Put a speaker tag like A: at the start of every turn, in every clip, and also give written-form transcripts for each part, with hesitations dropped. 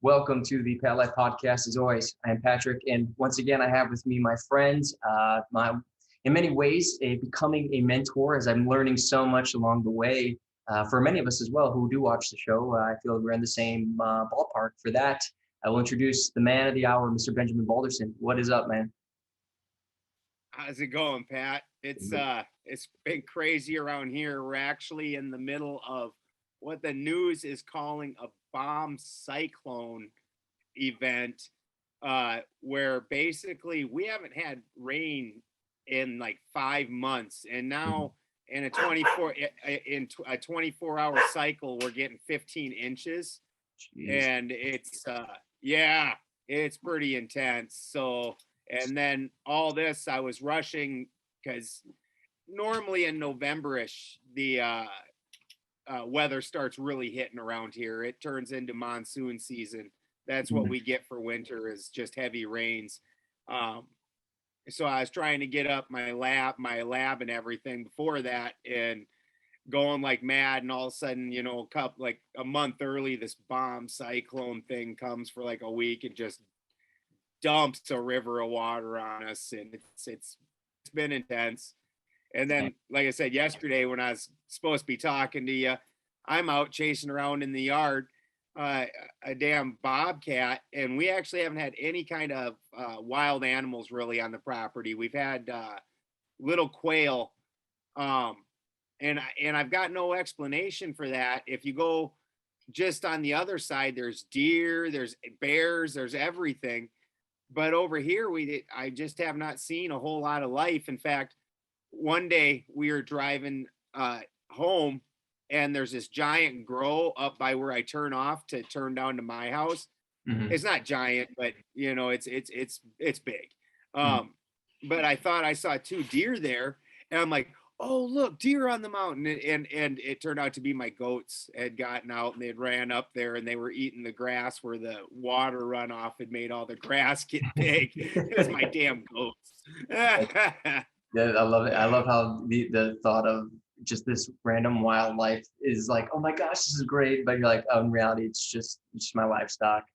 A: Welcome to the Pet Life Podcast. As always, I am Patrick, and once again, I have with me my friend, in many ways, becoming a mentor as I'm learning so much along the way. For many of us as well who do watch the show, I feel we're in the same ballpark. For that, I will introduce the man of the hour, Mr. Benjamin Balderson. What is up, man?
B: How's it going, Pat? It's been crazy around here. We're actually in the middle of what the news is calling a bomb cyclone event, where basically we haven't had rain in like 5 months, and now in a 24-hour cycle, we're getting 15 inches,
A: Jeez.
B: and yeah, it's pretty intense. So, and then all this, I was rushing because normally in November-ish, the weather starts really hitting around here. It turns into monsoon season. That's what we get for winter, is just heavy rains. So I was trying to get up my lab and everything before that, and going like mad, and all of a sudden, like a month early, this bomb cyclone thing comes for like a week and just dumps a river of water on us, and it's been intense. And then, like I said yesterday, when I was supposed to be talking to you, I'm out chasing around in the yard, a damn bobcat, and we actually haven't had any kind of wild animals really on the property. We've had little quail, and I've got no explanation for that. If you go just on the other side, there's deer, there's bears, there's everything. But over here, I just have not seen a whole lot of life. In fact, one day we were driving home, and there's this giant grow up by where I turn off to turn down to my house.
A: Mm-hmm.
B: It's not giant, but it's big.
A: Mm-hmm.
B: But I thought I saw two deer there, and I'm like, oh, look, deer on the mountain. And it turned out to be my goats had gotten out, and they had ran up there, and they were eating the grass where the water runoff had made all the grass get big. It was my damn goats.
A: Yeah, I love it. I love how the thought of just this random wildlife is like, oh my gosh, this is great. But you're like, oh, in reality, it's just my livestock.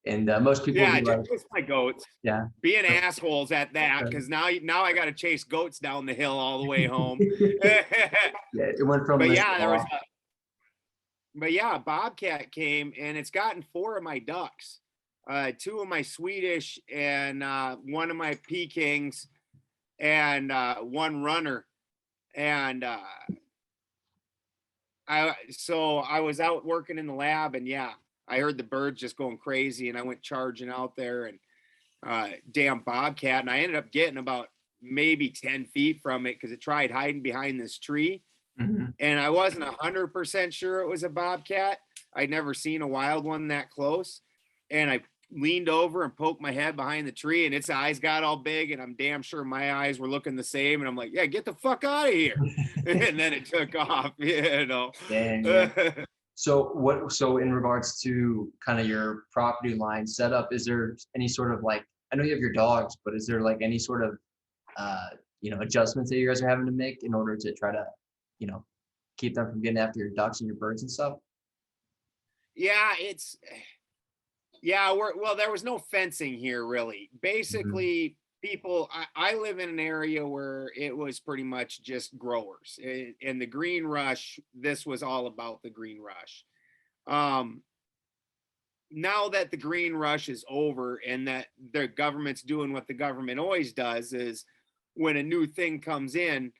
A: And most people
B: Yeah,
A: be like,
B: just my goats.
A: yeah.
B: Being assholes at that, because now I got to chase goats down the hill all the way home.
A: Yeah, it went from
B: But
A: this.
B: yeah, a bobcat came, and it's gotten four of my ducks, two of my Swedish, and one of my Pekings, and one runner. And I was out working in the lab, and yeah, I heard the birds just going crazy, and I went charging out there, and damn bobcat, and I ended up getting about maybe 10 feet from it because it tried hiding behind this tree.
A: Mm-hmm.
B: And I wasn't 100% sure it was a bobcat. I'd never seen a wild one that close. And I leaned over and poked my head behind the tree, and its eyes got all big, and I'm damn sure my eyes were looking the same. And I'm like, yeah, get the fuck out of here. And then it took off,
A: Dang, yeah. So in regards to kind of your property line setup, is there any sort of like, I know you have your dogs, but is there like any sort of adjustments that you guys are having to make in order to try to, keep them from getting after your ducks and your birds and stuff?
B: Yeah, there was no fencing here really. Basically, I live in an area where it was pretty much just growers. And the green rush, this was all about the green rush. Now that the green rush is over, and that the government's doing what the government always does, is when a new thing comes in,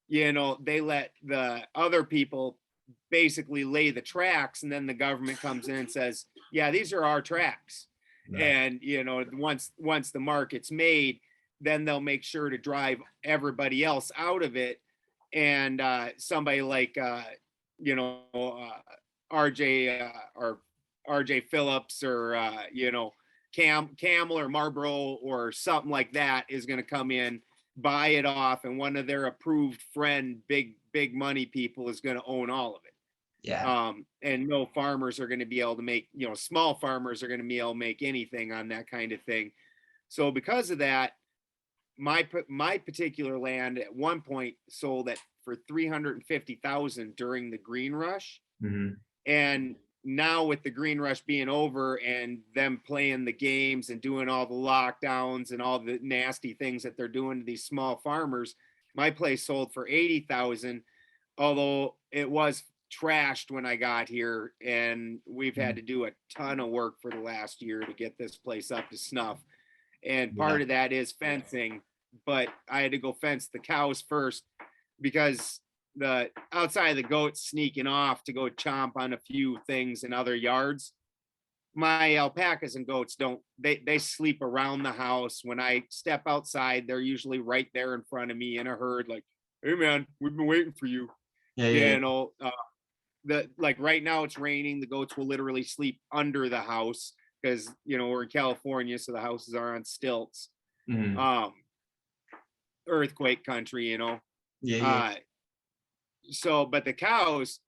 B: they let the other people basically lay the tracks, and then the government comes in and says, yeah, these are our tracks. Right. And once the market's made, then they'll make sure to drive everybody else out of it. And somebody like RJ or RJ Phillips, or Camel or Marlboro or something like that is going to come in, buy it off, and one of their approved friend big money people is going to own all of it.
A: Yeah.
B: And no farmers are going to be able to make, small farmers are going to be able to make anything on that kind of thing. So because of that, my particular land at one point sold for $350,000 during the green rush.
A: Mm-hmm.
B: And now with the green rush being over and them playing the games and doing all the lockdowns and all the nasty things that they're doing to these small farmers, my place sold for 80,000, although it was trashed when I got here, and we've had to do a ton of work for the last year to get this place up to snuff. And part of that is fencing, but I had to go fence the cows first because the outside of the goats sneaking off to go chomp on a few things in other yards. My alpacas and goats they sleep around the house. When I step outside, they're usually right there in front of me in a herd, like, hey man, we've been waiting for you. You know, like right now it's raining. The goats will literally sleep under the house because, you know, we're in California, so the houses are on stilts. Earthquake country, you know. So, but the cows,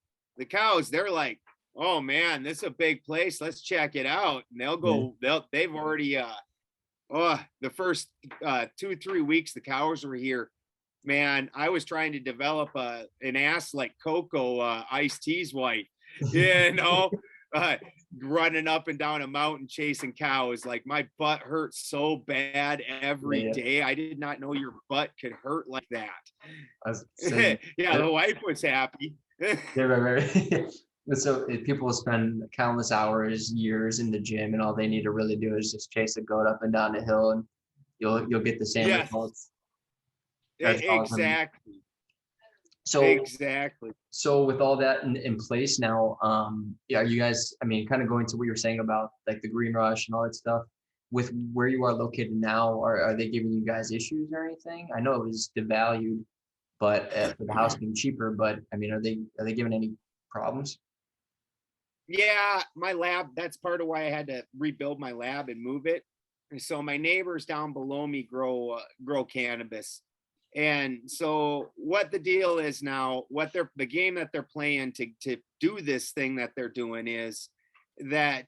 B: they're like, oh man, this is a big place. Let's check it out. And they'll go, they've already, the first 2-3 weeks the cows were here, man, I was trying to develop an ass like Coco, Ice-T's wife, you know, running up and down a mountain chasing cows. Like my butt hurts so bad every day. I did not know your butt could hurt like that. The wife was happy.
A: So people spend countless hours, years in the gym, and all they need to really do is just chase a goat up and down the hill, and you'll get the same results. That's
B: exactly.
A: Awesome. So with all that in place now, you guys, I mean, kind of going to what you're saying about like the green rush and all that stuff, with where you are located now, are they giving you guys issues or anything? I know it was devalued, but for the house being cheaper, but I mean, are they giving any problems?
B: Yeah, my lab, that's part of why I had to rebuild my lab and move it. And so my neighbors down below me grow cannabis. And so what the deal is now, the game that they're playing to do this thing that they're doing is that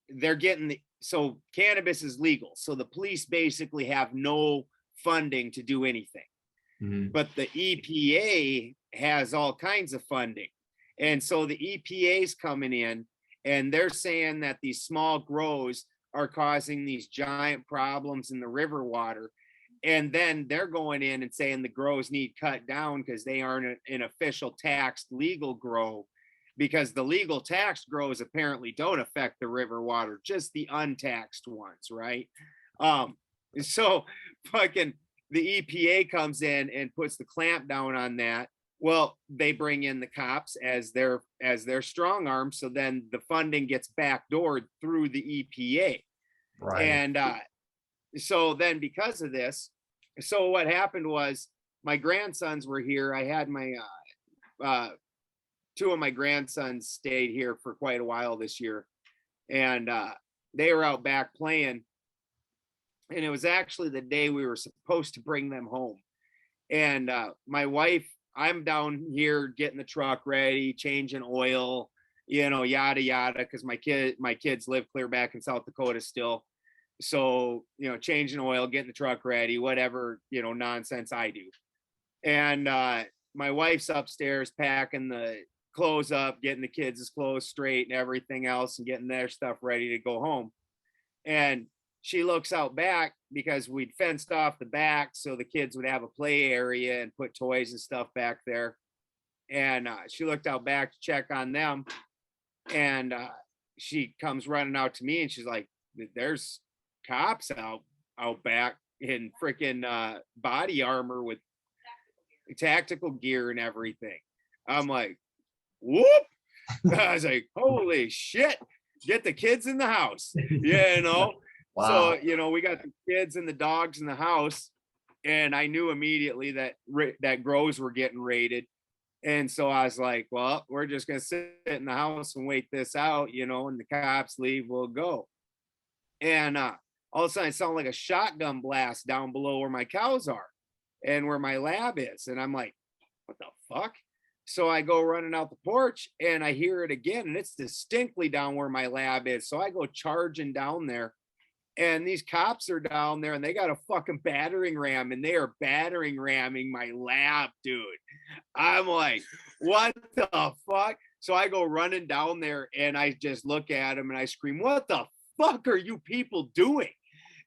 B: they're getting so cannabis is legal. So the police basically have no funding to do anything. But the EPA has all kinds of funding. And so the EPA's coming in and they're saying that these small grows are causing these giant problems in the river water. And then they're going in and saying the grows need cut down because they aren't an official taxed legal grow, because the legal taxed grows apparently don't affect the river water, just the untaxed ones, right? So fucking the EPA comes in and puts the clamp down on that. Well, they bring in the cops as their strong arm, so then the funding gets backdoored through the EPA.
A: Right.
B: And so then because of this, so what happened was my grandsons were here. I had my two of my grandsons stayed here for quite a while this year, and they were out back playing, and it was actually the day we were supposed to bring them home. And my wife, I'm down here getting the truck ready, changing oil, you know, yada yada, because my kids live clear back in South Dakota still. So, you know, changing oil, getting the truck ready, whatever, you know, nonsense I do. And my wife's upstairs packing the clothes up, getting the kids' clothes straight and everything else, and getting their stuff ready to go home. And she looks out back because we'd fenced off the back so the kids would have a play area and put toys and stuff back there. And she looked out back to check on them. And she comes running out to me and she's like, there's cops out back in freaking body armor with tactical gear and everything. I'm like, whoop. I was like, holy shit, get the kids in the house, you know. Wow. So, you know, we got the kids and the dogs in the house, and I knew immediately that grows were getting raided. And so I was like, well, we're just gonna sit in the house and wait this out, you know, and the cops leave, we'll go. And all of a sudden it sounded like a shotgun blast down below where my cows are and where my lab is. And I'm like, what the fuck? So I go running out the porch and I hear it again, and it's distinctly down where my lab is. So I go charging down there, and these cops are down there and they got a fucking battering ram, and they are battering ramming my lab, dude. I'm like, what the fuck? So I go running down there and I just look at him and I scream, "What the fuck are you people doing?"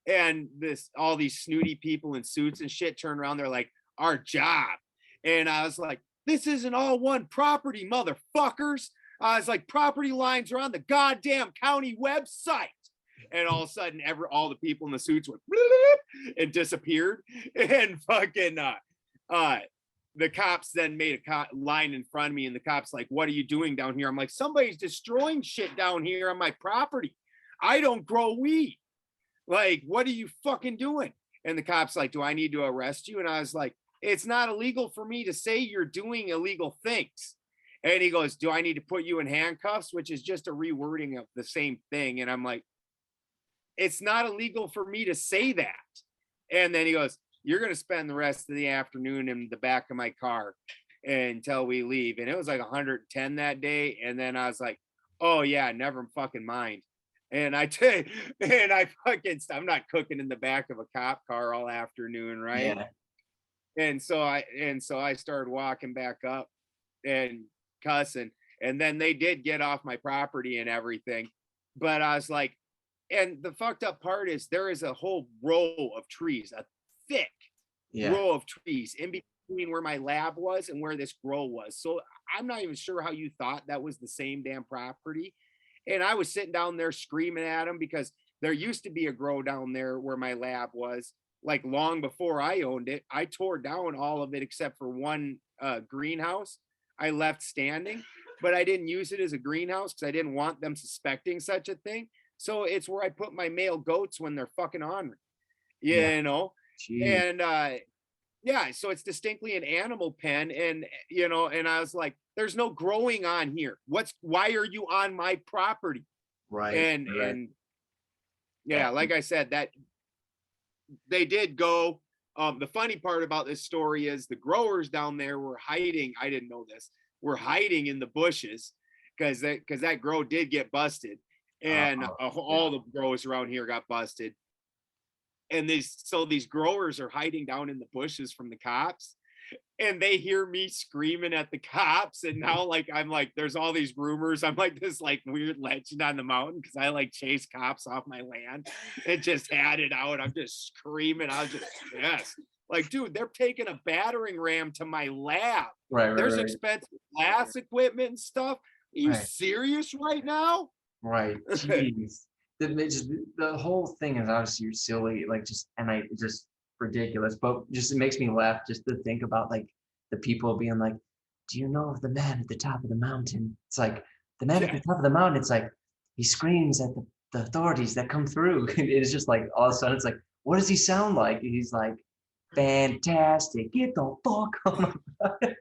B: And all these snooty people in suits and shit turn around. They're like, "Our job." And I was like, "This isn't all one property, motherfuckers." I was like, "Property lines are on the goddamn county website." And all of a sudden, all the people in the suits went and disappeared. And fucking the cops then made a line in front of me, and the cops like, "What are you doing down here?" I'm like, "Somebody's destroying shit down here on my property. I don't grow weed. Like, what are you fucking doing?" And the cops like, "Do I need to arrest you?" And I was like, "It's not illegal for me to say you're doing illegal things." And he goes, "Do I need to put you in handcuffs?" Which is just a rewording of the same thing. And I'm like, "It's not illegal for me to say that." And then he goes, "You're going to spend the rest of the afternoon in the back of my car until we leave." And it was like 110 that day. And then I was like, "Oh yeah, never fucking mind." And I'm not cooking in the back of a cop car all afternoon, right?
A: Yeah.
B: And so I started walking back up and cussing. And then they did get off my property and everything. But I was like, and the fucked up part is there is a whole row of trees, a thick row of trees in between where my lab was and where this grow was. So I'm not even sure how you thought that was the same damn property. And I was sitting down there screaming at him because there used to be a grow down there where my lab was, like long before I owned it. I tore down all of it except for one greenhouse I left standing, but I didn't use it as a greenhouse because I didn't want them suspecting such a thing. So it's where I put my male goats when they're fucking on me, you know?
A: Jeez.
B: And yeah, so it's distinctly an animal pen. And and I was like, "There's no growing on here. Why are you on my property?"
A: Right.
B: And yeah, like I said, that they did go. The funny part about this story is the growers down there were hiding. I didn't know this. Were hiding in the bushes because that grow did get busted, and all the growers around here got busted. And these growers are hiding down in the bushes from the cops, and they hear me screaming at the cops. And now I'm like, there's all these rumors I'm like this like weird legend on the mountain because I like chase cops off my land and just had it out. I'm just screaming. I was just pissed. Like, dude, they're taking a battering ram to my lab. There's expensive glass equipment and stuff. Are you serious right now?
A: Right. Jeez. The whole thing is obviously silly, like just ridiculous, but just it makes me laugh just to think about like the people being like, "Do you know of the man at the top of the mountain?" It's like the man at the top of the mountain, it's like he screams at the authorities that come through. It's just like all of a sudden it's like, what does he sound like? And he's like, "Fantastic, get the fuck on my."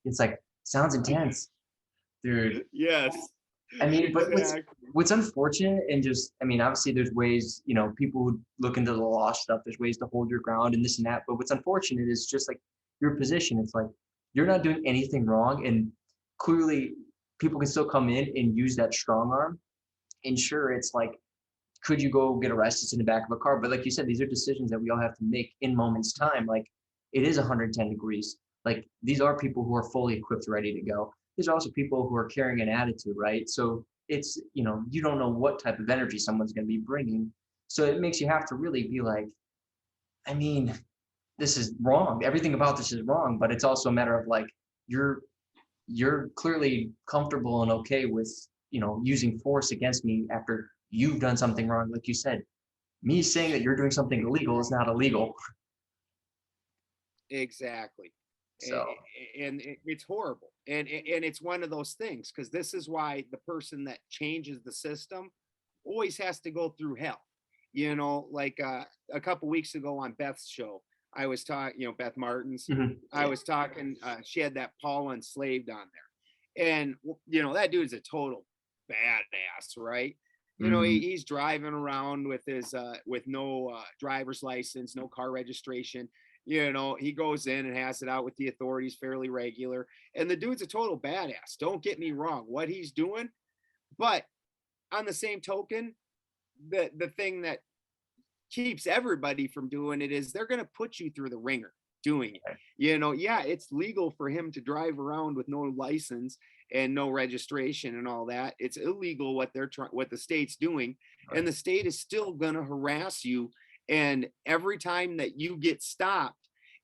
A: It's like sounds intense, dude.
B: Yes.
A: I mean, but
B: Exactly.
A: what's unfortunate and just, I mean, obviously there's ways, people who look into the law stuff, there's ways to hold your ground and this and that. But what's unfortunate is just like your position. It's like you're not doing anything wrong. And clearly people can still come in and use that strong arm. And sure, it's like, could you go get arrested in the back of a car? But like you said, these are decisions that we all have to make in moments time. Like it is 110 degrees. Like these are people who are fully equipped, ready to go. These are also people who are carrying an attitude, right? So it's, you don't know what type of energy someone's going to be bringing. So it makes you have to really be like, I mean, this is wrong. Everything about this is wrong, but it's also a matter of like, you're clearly comfortable and okay with, using force against me after you've done something wrong. Like you said, me saying that you're doing something illegal is not illegal.
B: Exactly.
A: So
B: And it's horrible. And it's one of those things because this is why the person that changes the system always has to go through hell. Like a couple weeks ago on Beth's show, I was talking, Beth Martin's, I was talking, she had that Paul Enslaved on there. And, that dude's a total badass, right? He's driving around with his, with no driver's license, no car registration. He goes in and has it out with the authorities fairly regular. And the dude's a total badass. Don't get me wrong, what he's doing. But on the same token, the thing that keeps everybody from doing it is they're going to put you through the ringer. doing it. You know, yeah, it's legal for him to drive around with no license and no registration and all that. It's illegal what what the state's doing, and the state is still going to harass you. And every time that you get stopped,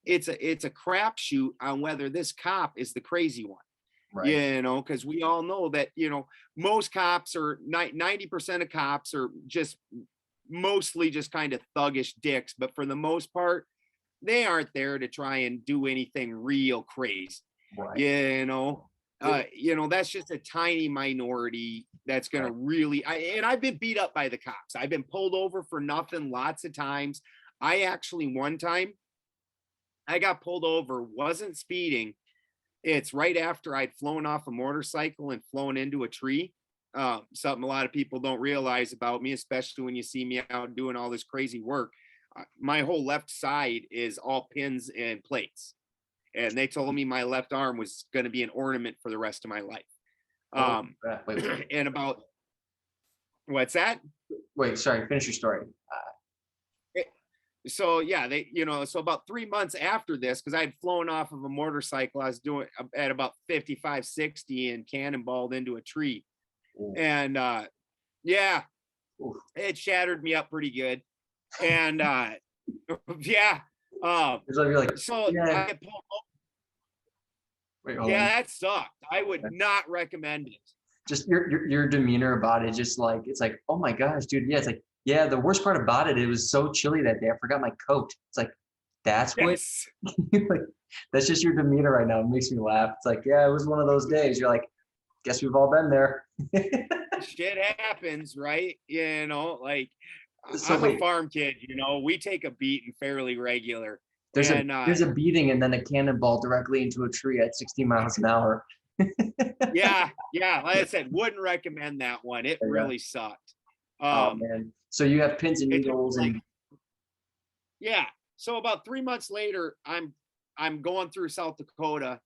B: it's a crapshoot on whether this cop is the crazy one.
A: Right.
B: You know, because we all know that, you know, most cops are 90% of cops are just mostly just kind of thuggish dicks, but for the most part, they aren't there to try and do anything real crazy.
A: Right.
B: You know, that's just a tiny minority that's going to really, and I've been beat up by the cops. I've been pulled over for nothing lots of times. I actually, one time I got pulled over, wasn't speeding. It's right after I'd flown off a motorcycle and flown into a tree. Something a lot of people don't realize about me, especially when you see me out doing all this crazy work. My whole left side is all pins and plates. And they told me my left arm was going to be an ornament for the rest of my life.
A: Wait.
B: And about, what's that?
A: Wait, sorry, finish your story.
B: So yeah, so about 3 months after this, because I had flown off of a motorcycle, I was doing at about 55, 60 and cannonballed into a tree. Ooh. And yeah, ooh. It shattered me up pretty good. And yeah. So yeah. I pulled over. Yeah, that sucked. I would not recommend it.
A: Just your demeanor about it, just like, it's like, oh my gosh, dude. Yeah, it's like, yeah, the worst part about it, it was so chilly that day. I forgot my coat. It's like, that's what, like, that's just your demeanor right now. It makes me laugh. It's like, yeah, it was one of those days. You're like, guess we've all been there.
B: Shit happens, right? You know, like, I'm a farm kid, you know, we take a beating fairly regular.
A: There's a beating and then a cannonball directly into a tree at 60 miles an hour.
B: yeah, like I said, wouldn't recommend that one. It really sucked.
A: Oh man. So you have pins and needles and
B: yeah. So about 3 months later, I'm going through South Dakota,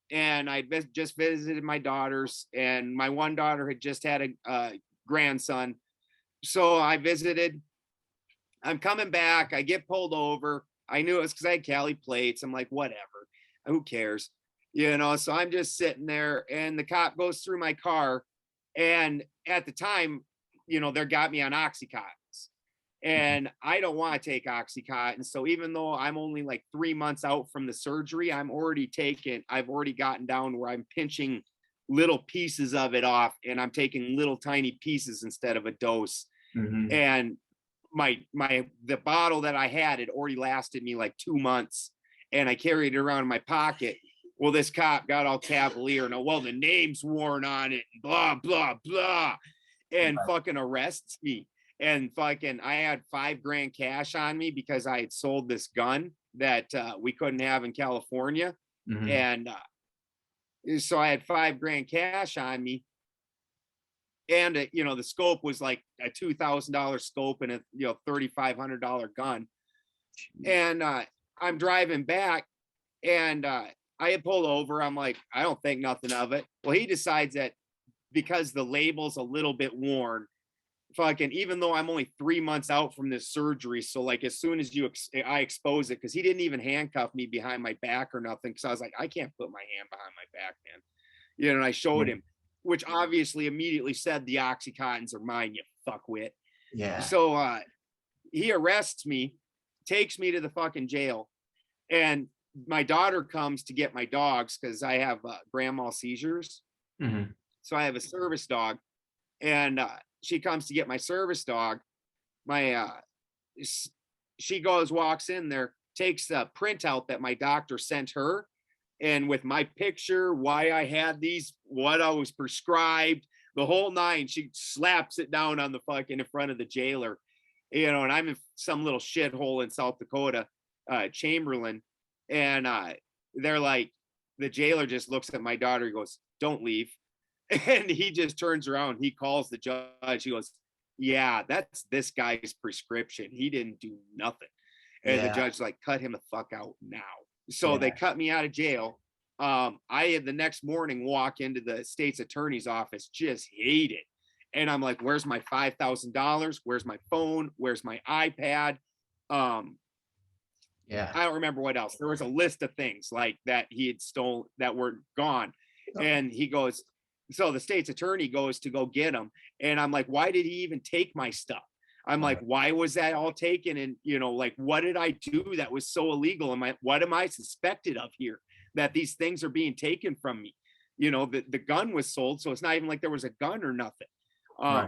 B: and I just visited my daughters, and my one daughter had just had a grandson. So I visited. I'm coming back. I get pulled over. I knew it was because I had Cali plates. I'm like, whatever, who cares, you know? So I'm just sitting there, and the cop goes through my car, and at the time, you know, they got me on Oxycontins, and I don't want to take Oxycontin. So even though I'm only like 3 months out from the surgery, I've already gotten down where I'm pinching little pieces of it off, and I'm taking little tiny pieces instead of a dose. Mm-hmm. And the bottle that I had already lasted me like 2 months, and I carried it around in my pocket. Well, this cop got all cavalier, and well, the name's worn on it, blah, blah, blah, and fucking arrests me. And fucking, I had $5,000 cash on me because I had sold this gun that we couldn't have in California. Mm-hmm. And so I had $5,000 cash on me. And, you know, the scope was like a $2,000 scope and a, you know, $3,500 gun. Jeez. And I'm driving back, and I had pulled over. I'm like, I don't think nothing of it. Well, he decides that because the label's a little bit worn, fucking, even though I'm only 3 months out from this surgery, so like as soon as I expose it, because he didn't even handcuff me behind my back or nothing, because I was like, I can't put my hand behind my back, man. You know, and I showed him, which obviously immediately said, the Oxycontins are mine, you fuckwit. Yeah. So he arrests me, takes me to the fucking jail, and my daughter comes to get my dogs because I have grand mal seizures. Mm-hmm. So I have a service dog, and she comes to get my service dog. She walks in there, takes the printout that my doctor sent her, and with my picture, why I had these, what I was prescribed, the whole nine, she slaps it down on the fucking in front of the jailer, you know, and I'm in some little shithole in South Dakota, Chamberlain, and they're like, the jailer just looks at my daughter, he goes, don't leave. And he just turns around, he calls the judge, he goes, yeah, that's this guy's prescription, he didn't do nothing. And the judge's like, cut him the fuck out now. So they cut me out of jail. I the next morning walk into the state's attorney's office, just hate it. And I'm like, where's my $5,000? Where's my phone? Where's my iPad?
A: Yeah.
B: I don't remember what else. There was a list of things like that he had stolen that were gone. And he goes, so the state's attorney goes to go get him. And I'm like, why did he even take my stuff? I'm like, why was that all taken? And, you know, like, what did I do that was so illegal? What am I suspected of here? That these things are being taken from me? You know, the gun was sold. So it's not even like there was a gun or nothing.
A: Right.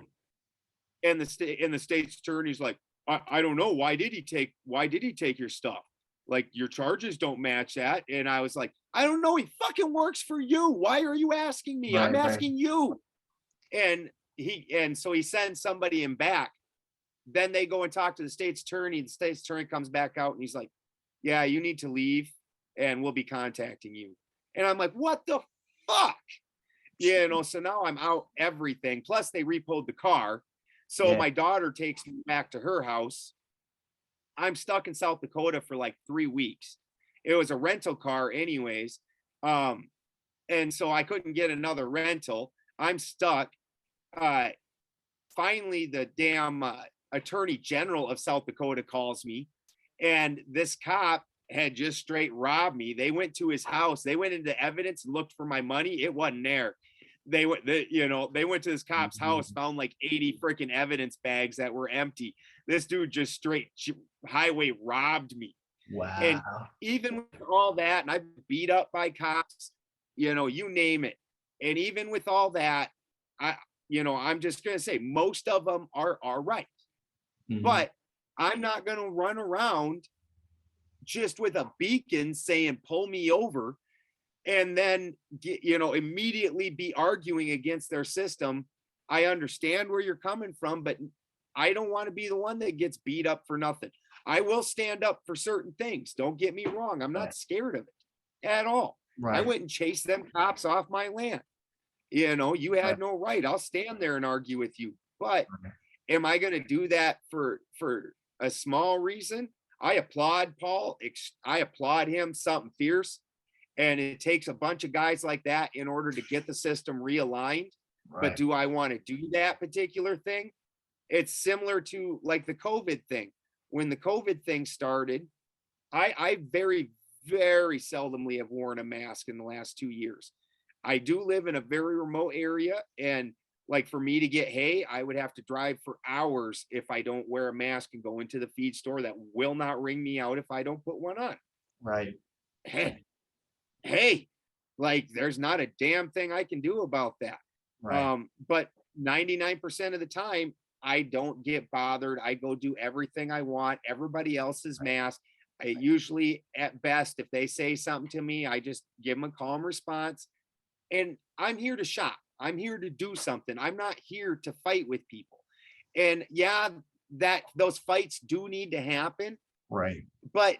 B: And the state's attorney's like, I don't know. Why did he take your stuff? Like, your charges don't match that. And I was like, I don't know. He fucking works for you. Why are you asking me? I'm
A: Right.
B: asking you. And so he sends somebody in back. Then they go and talk to the state's attorney. The state's attorney comes back out and he's like, yeah, you need to leave and we'll be contacting you. And I'm like, what the fuck? You know, so now I'm out everything. Plus they repoed the car. So my daughter takes me back to her house. I'm stuck in South Dakota for like 3 weeks. It was a rental car anyways. And so I couldn't get another rental. I'm stuck. Finally, the damn attorney general of South Dakota calls me, and this cop had just straight robbed me. They went to his house. They went into evidence and looked for my money. It wasn't there. They went to this cop's house, found like 80 freaking evidence bags that were empty. This dude just straight highway robbed me.
A: Wow.
B: And even with all that, and I've been beat up by cops, you know, you name it. And even with all that, I'm just going to say most of them are right. But I'm not going to run around just with a beacon saying, pull me over, and then, immediately be arguing against their system. I understand where you're coming from, but I don't want to be the one that gets beat up for nothing. I will stand up for certain things. Don't get me wrong. I'm not scared of it at all.
A: Right.
B: I wouldn't chase them cops off my land. You know, you had no right. I'll stand there and argue with you. But am I going to do that for a small reason? I applaud Paul. I applaud him, something fierce. And it takes a bunch of guys like that in order to get the system realigned. Right. But do I want to do that particular thing? It's similar to like the COVID thing. When the COVID thing started, I very, very seldomly have worn a mask in the last 2 years. I do live in a very remote area, and like for me to get hay, I would have to drive for hours if I don't wear a mask and go into the feed store that will not ring me out if I don't put one on.
A: Right.
B: Hey, like there's not a damn thing I can do about that. Right. But 99% of the time, I don't get bothered. I go do everything I want. Everybody else's mask. I usually, at best, if they say something to me, I just give them a calm response. And I'm here to shop. I'm here to do something. I'm not here to fight with people. And yeah, that those fights do need to happen.
A: Right.
B: But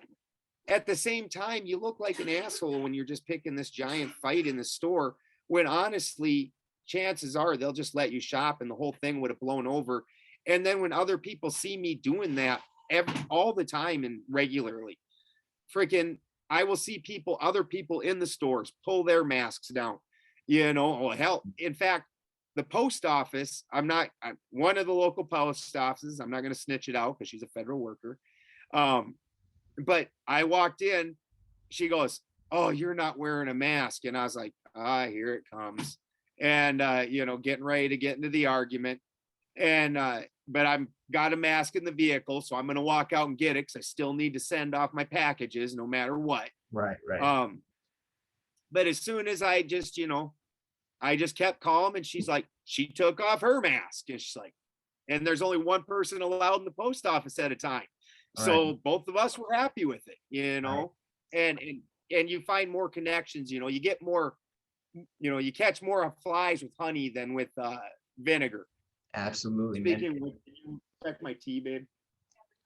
B: at the same time, you look like an asshole when you're just picking this giant fight in the store, when honestly, chances are they'll just let you shop and the whole thing would have blown over. And then when other people see me doing that all the time and regularly, freaking, I will see other people in the stores pull their masks down. Hell, in fact, the post office, I'm one of the local post offices. I'm not going to snitch it out because she's a federal worker. But I walked in, she goes, oh, you're not wearing a mask. And I was like, here it comes. And, getting ready to get into the argument. And, but I'm got a mask in the vehicle. So I'm going to walk out and get it because I still need to send off my packages no matter what.
A: Right.
B: But as soon as I just kept calm, and she's like, she took off her mask. And she's like, and there's only one person allowed in the post office at a time. So both of us were happy with it, and you find more connections, you get more, you catch more flies with honey than with vinegar.
A: Absolutely.
B: Speaking of, can you check my tea, babe?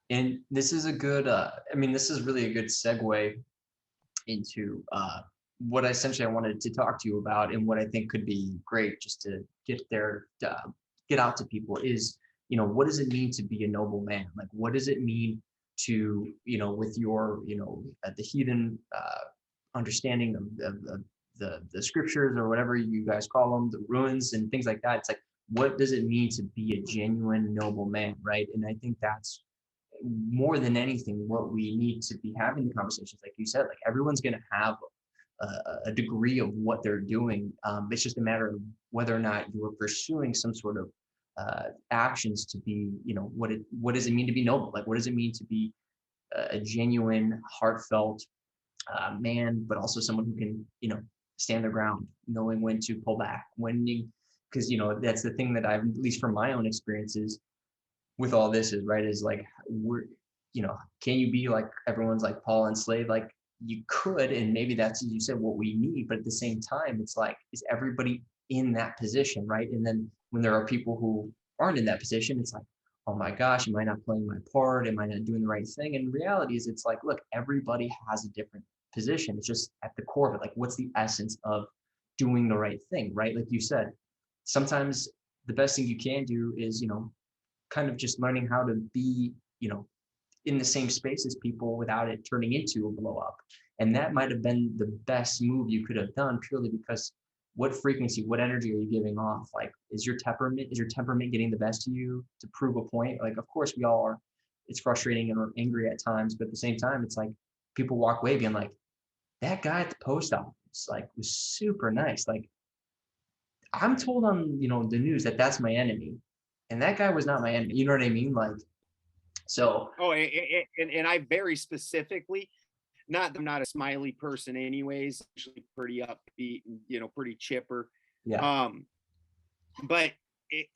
A: And this is a good, this is really a good segue into what essentially I wanted to talk to you about, and what I think could be great just to get out to people is, what does it mean to be a noble man? Like, what does it mean to, with your, the heathen understanding of the scriptures, or whatever you guys call them, the ruins and things like that. It's like, what does it mean to be a genuine noble man, right? And I think that's more than anything, what we need to be having the conversations, like you said, like everyone's going to have a degree of what they're doing. It's just a matter of whether or not you are pursuing some sort of actions to be, what does it mean to be noble? Like, what does it mean to be a genuine, heartfelt man, but also someone who can, stand their ground, knowing when to pull back, because, that's the thing that I've, at least from my own experiences with all this is, right, is like, can you be like, everyone's like Paul and slave? Like, you could, and maybe that's, as you said, what we need, but at the same time, it's like, is everybody in that position, right? And then when there are people who aren't in that position, it's like, oh my gosh, am I not playing my part? Am I not doing the right thing? And reality is, it's like, look, everybody has a different position. It's just at the core of it, like, what's the essence of doing the right thing, right? Like you said, sometimes the best thing you can do is, kind of just learning how to be, in the same space as people without it turning into a blow up. And that might have been the best move you could have done, purely because what frequency, what energy are you giving off? Like, is your temperament getting the best of you to prove a point? Like, of course we all are. It's frustrating and we're angry at times, but at the same time, it's like people walk away being like, that guy at the post office, like, was super nice. Like, I'm told on, the news that that's my enemy, and that guy was not my enemy. You know what I mean? Like, so.
B: Oh, and I very specifically, not that I'm not a smiley person anyways, usually pretty upbeat and, pretty chipper.
A: Yeah.
B: But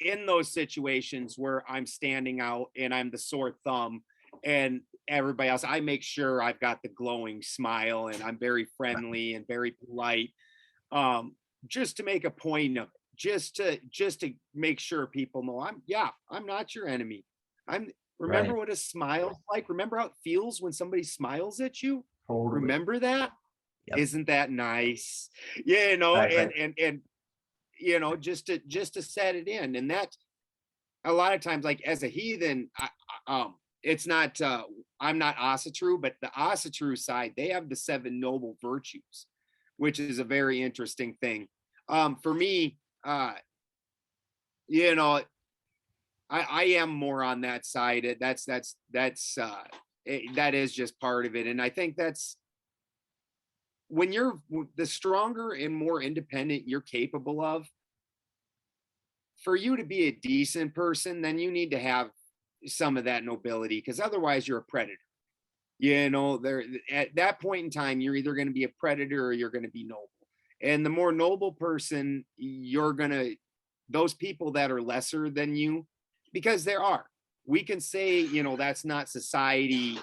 B: in those situations where I'm standing out and I'm the sore thumb and everybody else, I make sure I've got the glowing smile and I'm very friendly and very polite, just to make a point of it, just to make sure people know I'm not your enemy. Remember
A: Right.
B: what a smile's like. Remember how it feels when somebody smiles at you.
A: Totally.
B: Remember that.
A: Yep.
B: Isn't that nice?
A: Right.
B: And just to set it in. And that, a lot of times, like as a heathen, it's not I'm not Asatru, but the Asatru side, they have the 7 noble virtues, which is a very interesting thing. For me, I am more on that side. That is just part of it. And I think that's when you're the stronger and more independent you're capable of, for you to be a decent person, then you need to have some of that nobility, because otherwise you're a predator. There at that point in time, you're either going to be a predator or you're going to be noble. And the more noble person, those people that are lesser than you, because there are, we can say, that's not society,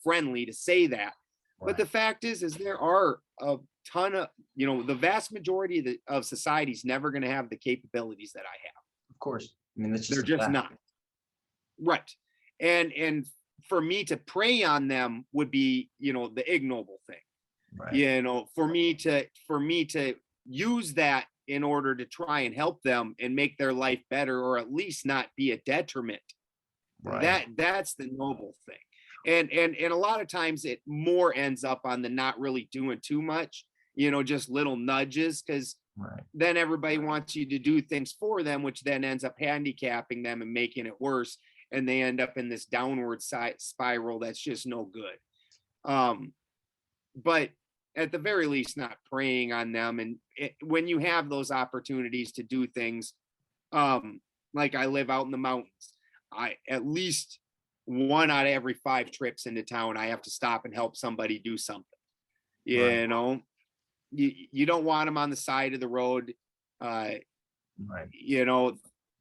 B: friendly to say that. But the fact is there are a ton of, the vast majority of society is never going to have the capabilities that I have.
A: Of course. I mean, that's just
B: They're just
A: fact.
B: not. Right. And for me to prey on them would be, the ignoble thing.
A: Right.
B: For me to use that in order to try and help them and make their life better, or at least not be a detriment.
A: Right.
B: That's the noble thing. And a lot of times it more ends up on the not really doing too much, just little nudges, because
A: Right.
B: then everybody wants you to do things for them, which then ends up handicapping them and making it worse. And they end up in this downward spiral that's just no good. But at the very least, not preying on them. And when you have those opportunities to do things, like I live out in the mountains, I at least 1 out of every 5 trips into town, I have to stop and help somebody do something.
A: Right.
B: You don't want them on the side of the road.
A: Right.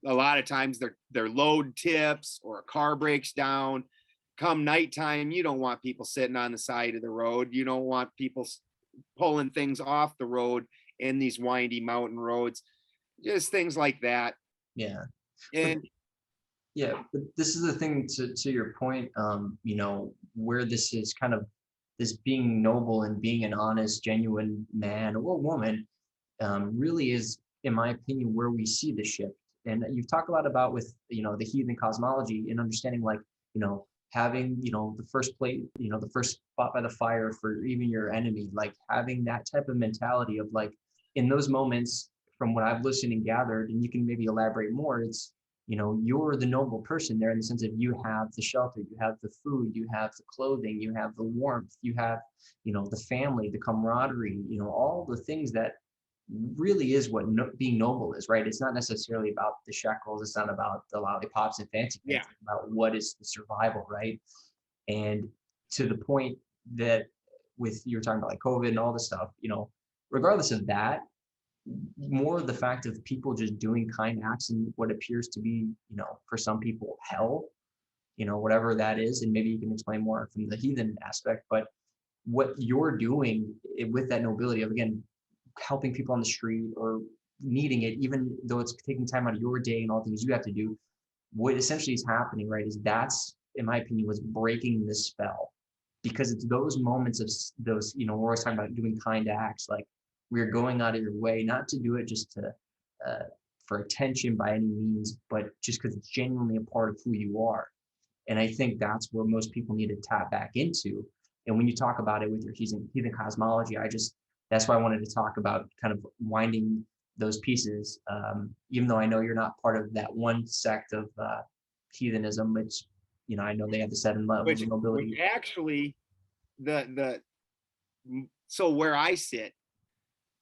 B: A lot of times they're load tips or a car breaks down. Come nighttime, you don't want people sitting on the side of the road. You don't want people pulling things off the road in these windy mountain roads, just things like that.
A: Yeah.
B: And
A: Yeah, but this is the thing, to your point, where this is kind of this being noble and being an honest, genuine man or woman, really is, in my opinion, where we see the shift. And you've talked a lot about with, the heathen cosmology and understanding, like, having, the first plate, the first spot by the fire for even your enemy, like having that type of mentality of, like, in those moments, from what I've listened and gathered, and you can maybe elaborate more, it's, you're the noble person there in the sense of you have the shelter, you have the food, you have the clothing, you have the warmth, you have, the family, the camaraderie, all the things that really is what being noble is, right? It's not necessarily about the shekels. It's not about the lollipops and fancy things.
B: Yeah.
A: It's about what is the survival, right? And to the point that with you're talking about like COVID and all this stuff, regardless of that, more the fact of people just doing kind acts in what appears to be, for some people, hell, whatever that is. And maybe you can explain more from the heathen aspect, but what you're doing with that nobility of, again, helping people on the street or needing it, even though it's taking time out of your day and all things you have to do, what essentially is happening, right, is that's, in my opinion, was breaking the spell. Because it's those moments of those, we're always talking about doing kind acts, like we're going out of your way, not to do it just to for attention by any means, but just because it's genuinely a part of who you are. And I think that's where most people need to tap back into. And when you talk about it with your heathen cosmology, that's why I wanted to talk about kind of winding those pieces, even though I know you're not part of that one sect of heathenism, which, I know they have the 7 levels of nobility.
B: Which actually, so where I sit,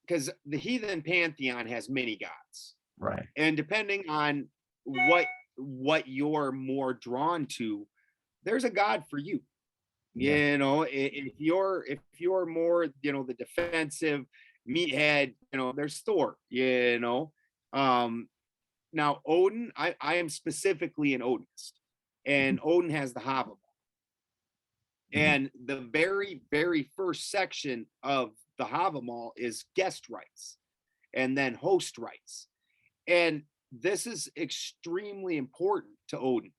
B: because the heathen pantheon has many gods,
A: right?
B: And depending on what you're more drawn to, there's a god for you.
A: Yeah.
B: If you're more, the defensive meathead, there's Thor. Now Odin, I am specifically an Odinist, and Odin has the Havamal. And the very, very first section of the Havamal is guest rights and then host rights. And this is extremely important to Odin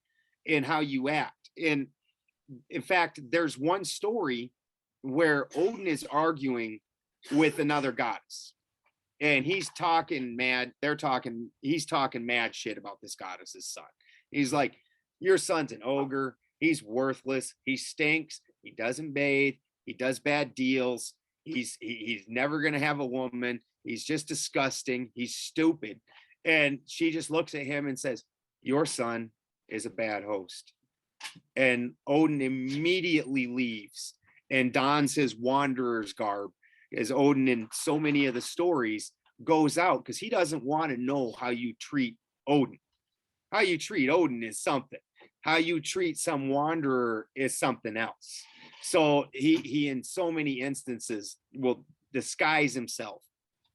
B: in how you act. And in fact, there's one story where Odin is arguing with another goddess. And he's talking mad shit about this goddess's son. He's like, your son's an ogre. He's worthless. He stinks. He doesn't bathe. He does bad deals. He's never going to have a woman. He's just disgusting. He's stupid. And she just looks at him and says, your son is a bad host. And Odin immediately leaves and dons his wanderer's garb, as Odin in so many of the stories goes out, because he doesn't want to know how you treat Odin. How you treat Odin is something. How you treat some wanderer is something else. So he in so many instances will disguise himself,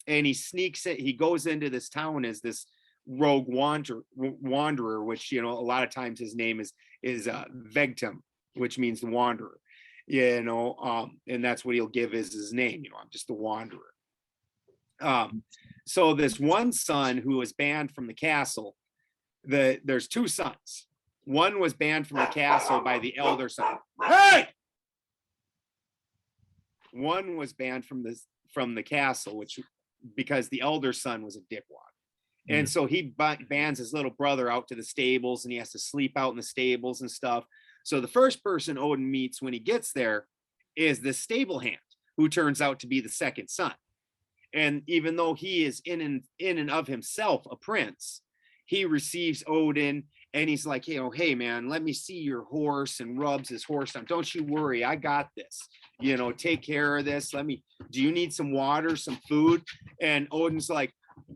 B: and he sneaks it. He goes into this town as this rogue wanderer, which, a lot of times his name is Vegtam, which means the wanderer, and that's what he'll give as his name. I'm just the wanderer. So this one son who was banned from the castle, there's 2 sons. One was banned from the castle by the elder son. Hey! One was banned from the castle, because the elder son was a dickwad. And so he bans his little brother out to the stables, and he has to sleep out in the stables and stuff. So the first person Odin meets when he gets there is the stable hand, who turns out to be the second son. And even though he is in and of himself a prince, he receives Odin, and he's like, hey man, let me see your horse, and rubs his horse down. Don't you worry, I got this. Take care of this. Do you need some water, some food? And Odin's like,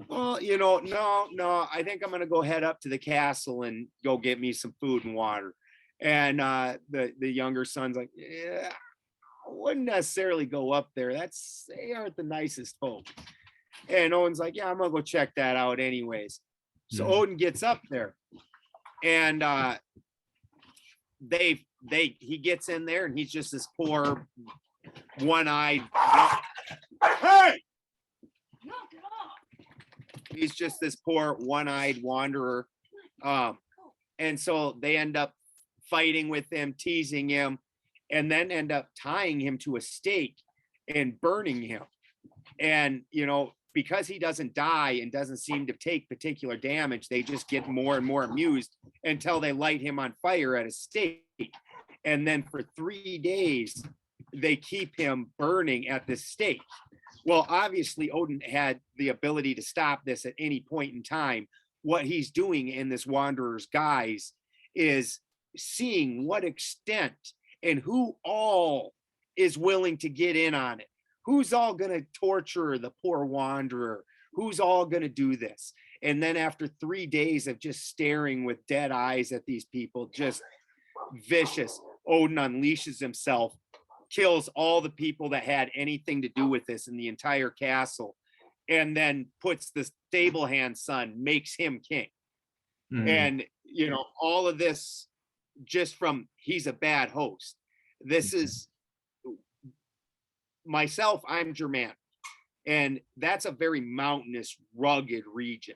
B: well, no, I think I'm going to go head up to the castle and go get me some food and water. And the younger son's like, yeah, I wouldn't necessarily go up there. They aren't the nicest folk. And Odin's like, yeah, I'm going to go check that out anyways. So Odin gets up there, and he gets in there, and he's just this poor one-eyed. Hey! He's just this poor one-eyed wanderer. And so they end up fighting with him, teasing him, and then end up tying him to a stake and burning him. And, because he doesn't die and doesn't seem to take particular damage, they just get more and more amused until they light him on fire at a stake. And then for 3 days, they keep him burning at this stake. Well, obviously, Odin had the ability to stop this at any point in time what he's doing in this wanderer's guise is seeing what extent and who all is willing to get in on it. Who's all going to torture the poor wanderer? Who's all going to do this? And then after 3 days of just staring with dead eyes at these people, just vicious, Odin unleashes himself, kills all the people that had anything to do with this in the entire castle, and then puts the stable hand son, makes him king. And, you know, all of this just from, he's a bad host. This is myself, I'm Germanic, and that's a very mountainous, rugged region.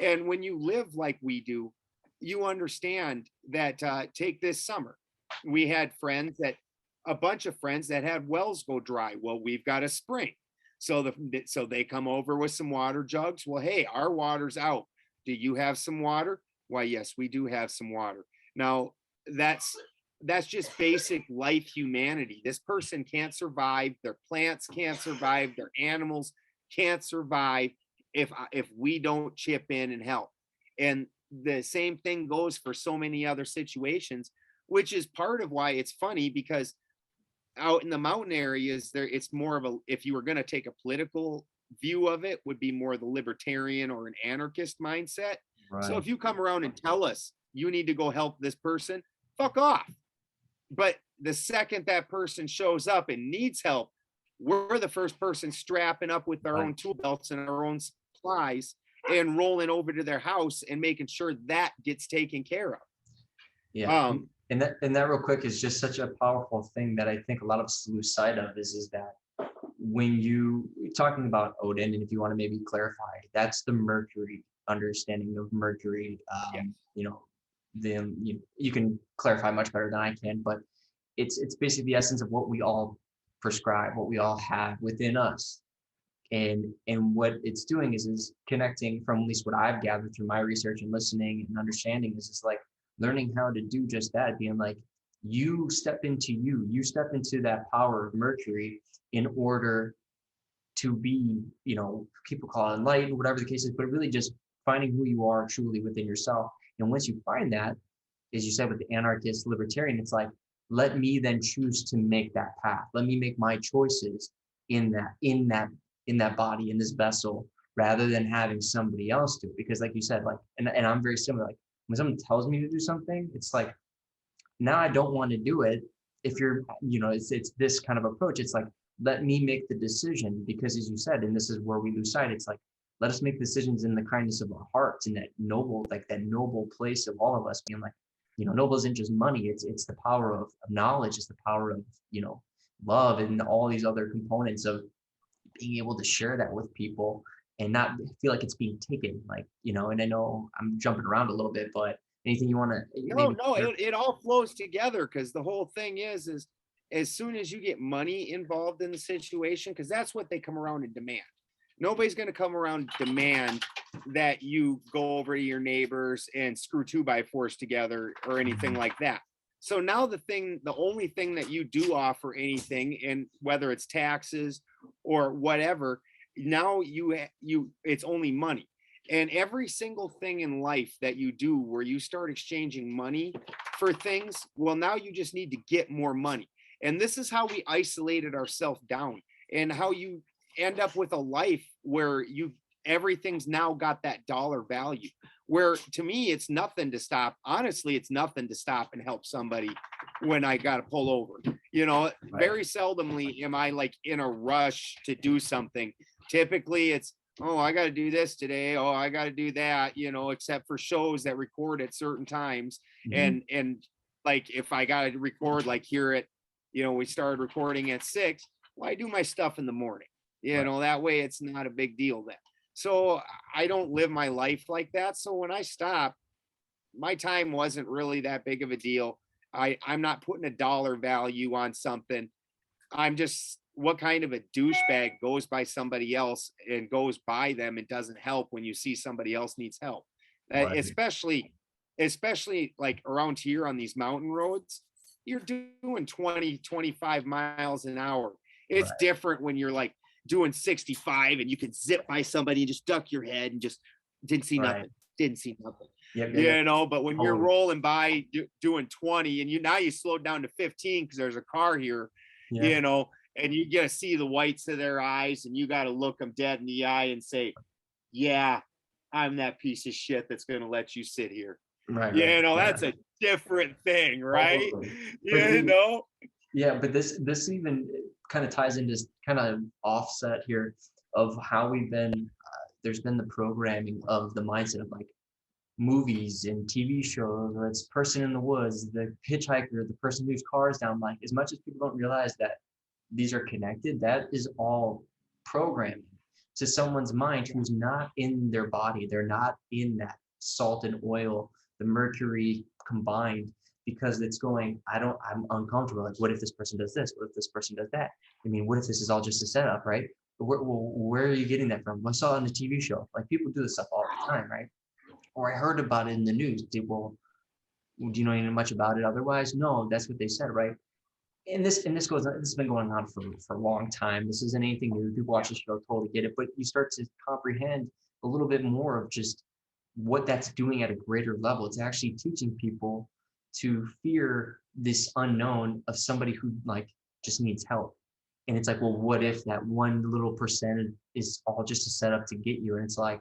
B: And when you live like we do, you understand that, take this summer, we had a bunch of friends that had wells go dry. Well, we've got a spring. So they come over with some water jugs. Well, hey, our water's out. Do you have some water? Why, yes, we do have some water. Now, that's just basic life humanity. This person can't survive. Their plants can't survive. Their animals can't survive if we don't chip in and help. And the same thing goes for so many other situations, which is part of why it's funny, because out in the mountain areas there, it's more of a, if you were going to take a political view of it, would be more the libertarian or an anarchist mindset. Right. So if you come around and tell us you need to go help this person, fuck off. But the second that person shows up and needs help, we're the first person strapping up with our own tool belts and our own supplies and rolling over to their house and making sure that gets taken care of.
A: Yeah. And that real quick is just such a powerful thing that I think a lot of us lose sight of is that when you're talking about Odin, and if you want to maybe clarify, that's the Mercury understanding of Mercury. You know, you can clarify much better than I can, but it's basically the essence of what we all prescribe, what we all have within us. And what it's doing is connecting, from at least what I've gathered through my research and listening and understanding, is just like learning how to do just that, being like, you step into that power of Mercury in order to be, you know, people call it enlightened, whatever the case is, but really just finding who you are truly within yourself. And once you find that, as you said with the anarchist libertarian, it's like, let me then choose to make that path. Let me make my choices in that body, in this vessel, rather than having somebody else do it. Because like you said, like, and I'm very similar, like when someone tells me to do something, it's like, now I don't want to do it. If you're, you know, it's this kind of approach. It's like, let me make the decision, because as you said, and this is where we lose sight, it's like, let us make decisions in the kindness of our hearts, in that noble place of all of us being like, you know, noble isn't just money. It's the power of knowledge. It's the power of, you know, love, and all these other components of being able to share that with people and not feel like it's being taken, like, you know. And I know I'm jumping around a little bit, but anything you want to?
B: It all flows together, because the whole thing is as soon as you get money involved in the situation, because that's what they come around and demand. Nobody's going to come around and demand that you go over to your neighbors and screw 2x4s together or anything like that. So now the only thing that you do offer anything, and whether it's taxes or whatever, now it's only money. And every single thing in life that you do where you start exchanging money for things, well, now you just need to get more money. And this is how we isolated ourselves down, and how you end up with a life where everything's now got that dollar value, where to me, it's nothing to stop. Honestly, it's nothing to stop and help somebody when I got to pull over. You know, right. Very seldomly am I like in a rush to do something. Typically it's, oh, I got to do this today. Oh, I got to do that, you know, except for shows that record at certain times. Mm-hmm. And like, if I got to record, like here at, you know, we started recording at 6, well, I do my stuff in the morning, you know, that way it's not a big deal then. So I don't live my life like that. So when I stop, my time wasn't really that big of a deal. I'm not putting a dollar value on something. I'm just, what kind of a douchebag goes by somebody else and goes by them and doesn't help when you see somebody else needs help. Right. Especially like around here on these mountain roads, you're doing 20, 25 miles an hour. It's different when you're like doing 65 and you can zip by somebody and just duck your head and just didn't see nothing. didn't see nothing.
A: Yeah,
B: You know, but when you're
A: totally.
B: rolling by doing 20 and now you slow down to 15 because there's a car here,
A: Yeah.
B: you know, and you get to see the whites of their eyes and you got to look them dead in the eye and say, yeah, I'm that piece of shit that's going to let you sit here.
A: Right.
B: You know, that's a different thing, right?
A: Totally.
B: You know?
A: Yeah, but this even kind of ties into this kind of offset here of how we've been. There's been the programming of the mindset of like movies and TV shows, or it's person in the woods, the hitchhiker, the person whose car is down. Like as much as people don't realize that these are connected, that is all programming to someone's mind who's not in their body. They're not in that salt and oil, the mercury combined, because it's going, I'm uncomfortable. Like, what if this person does this? What if this person does that? I mean, what if this is all just a setup, right? Where are you getting that from? I saw it on the TV show. Like people do this stuff all the time, right? Or I heard about it in the news. Well, do you know anything much about it otherwise? No, that's what they said, right? And this has been going on for a long time. This isn't anything new. People watch the show totally get it, but you start to comprehend a little bit more of just what that's doing at a greater level. It's actually teaching people to fear this unknown of somebody who like just needs help. And it's like, well, what if that one little percent is all just a setup to get you? And it's like,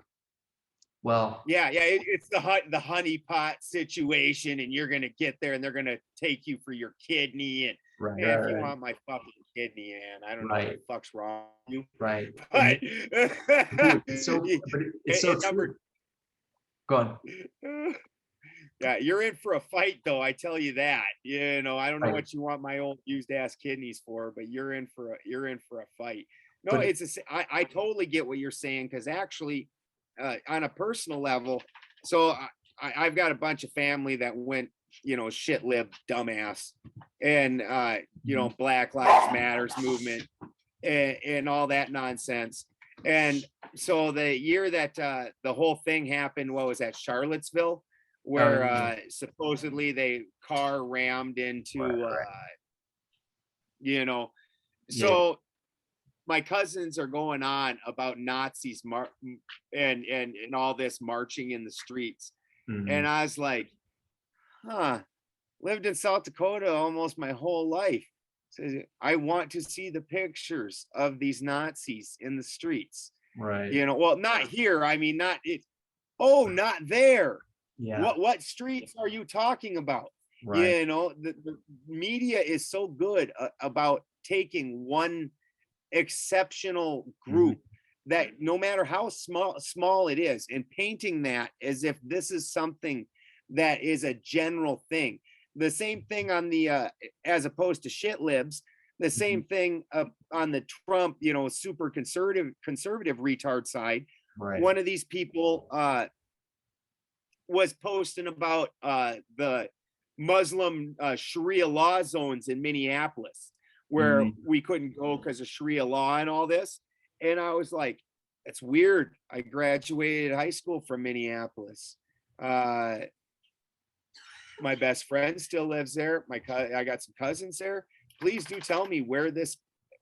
A: well,
B: it's the honey pot situation, and you're gonna get there, and they're gonna take you for your kidney, and if you want my fucking kidney, and I don't know what the fuck's wrong with you,
A: right?
B: But
A: It's so true. Go on.
B: Yeah, you're in for a fight, though. I tell you that. You know, I don't know what you want my old used ass kidneys for, but you're in for a fight. No, I totally get what you're saying, because actually, on a personal level, so I've got a bunch of family that went, you know, shit lib dumbass, and you know, Black Lives Matters movement and all that nonsense. And so the year that the whole thing happened, what was that, Charlottesville, where supposedly they car rammed into you know, so my cousins are going on about Nazis and all this marching in the streets. And I was like, lived in South Dakota almost my whole life. So I want to see the pictures of these Nazis in the streets.
A: Right.
B: You know, well, not here. I mean, not there.
A: Yeah.
B: What streets are you talking about?
A: Right.
B: You know, the media is so good about taking one exceptional group that no matter how small it is, and painting that as if this is something that is a general thing. The same thing on the as opposed to shit libs, the same thing on the Trump, you know, super conservative retard side.
A: Right.
B: One of these people was posting about the Muslim Sharia law zones in Minneapolis, where we couldn't go because of Sharia law and all this. And I was like, it's weird. I graduated high school from Minneapolis. My best friend still lives there. I got some cousins there. Please do tell me where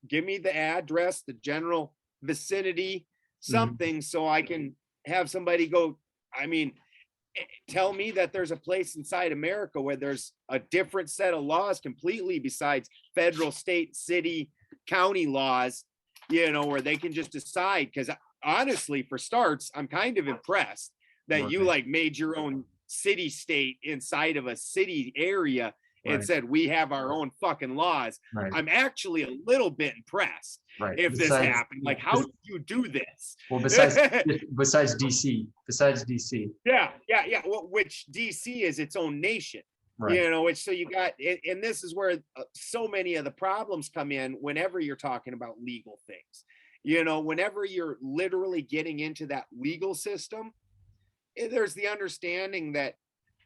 B: give me the address, the general vicinity, something, so I can have somebody go. I mean, tell me that there's a place inside America where there's a different set of laws completely besides federal, state, city, county laws, you know, where they can just decide. Because honestly, for starts, I'm kind of impressed that you like made your own city state inside of a city area and said, we have our own fucking laws. I'm actually a little bit impressed if this happened. Like, how do you do this?
A: Well, besides DC.
B: Yeah. Well, which DC is its own nation. You know, so you got, and this is where so many of the problems come in whenever you're talking about legal things. You know, whenever you're literally getting into that legal system, there's the understanding that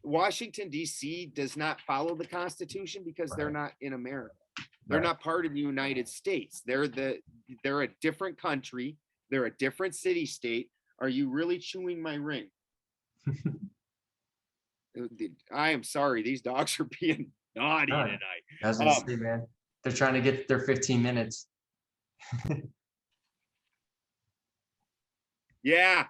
B: Washington, D.C. does not follow the Constitution because they're not in America. They're not part of the United States. They're a different country. They're a different city state. Are you really chewing my ring? I am sorry. These dogs are being naughty tonight.
A: I was gonna say, man, they're trying to get their 15 minutes.
B: Yeah.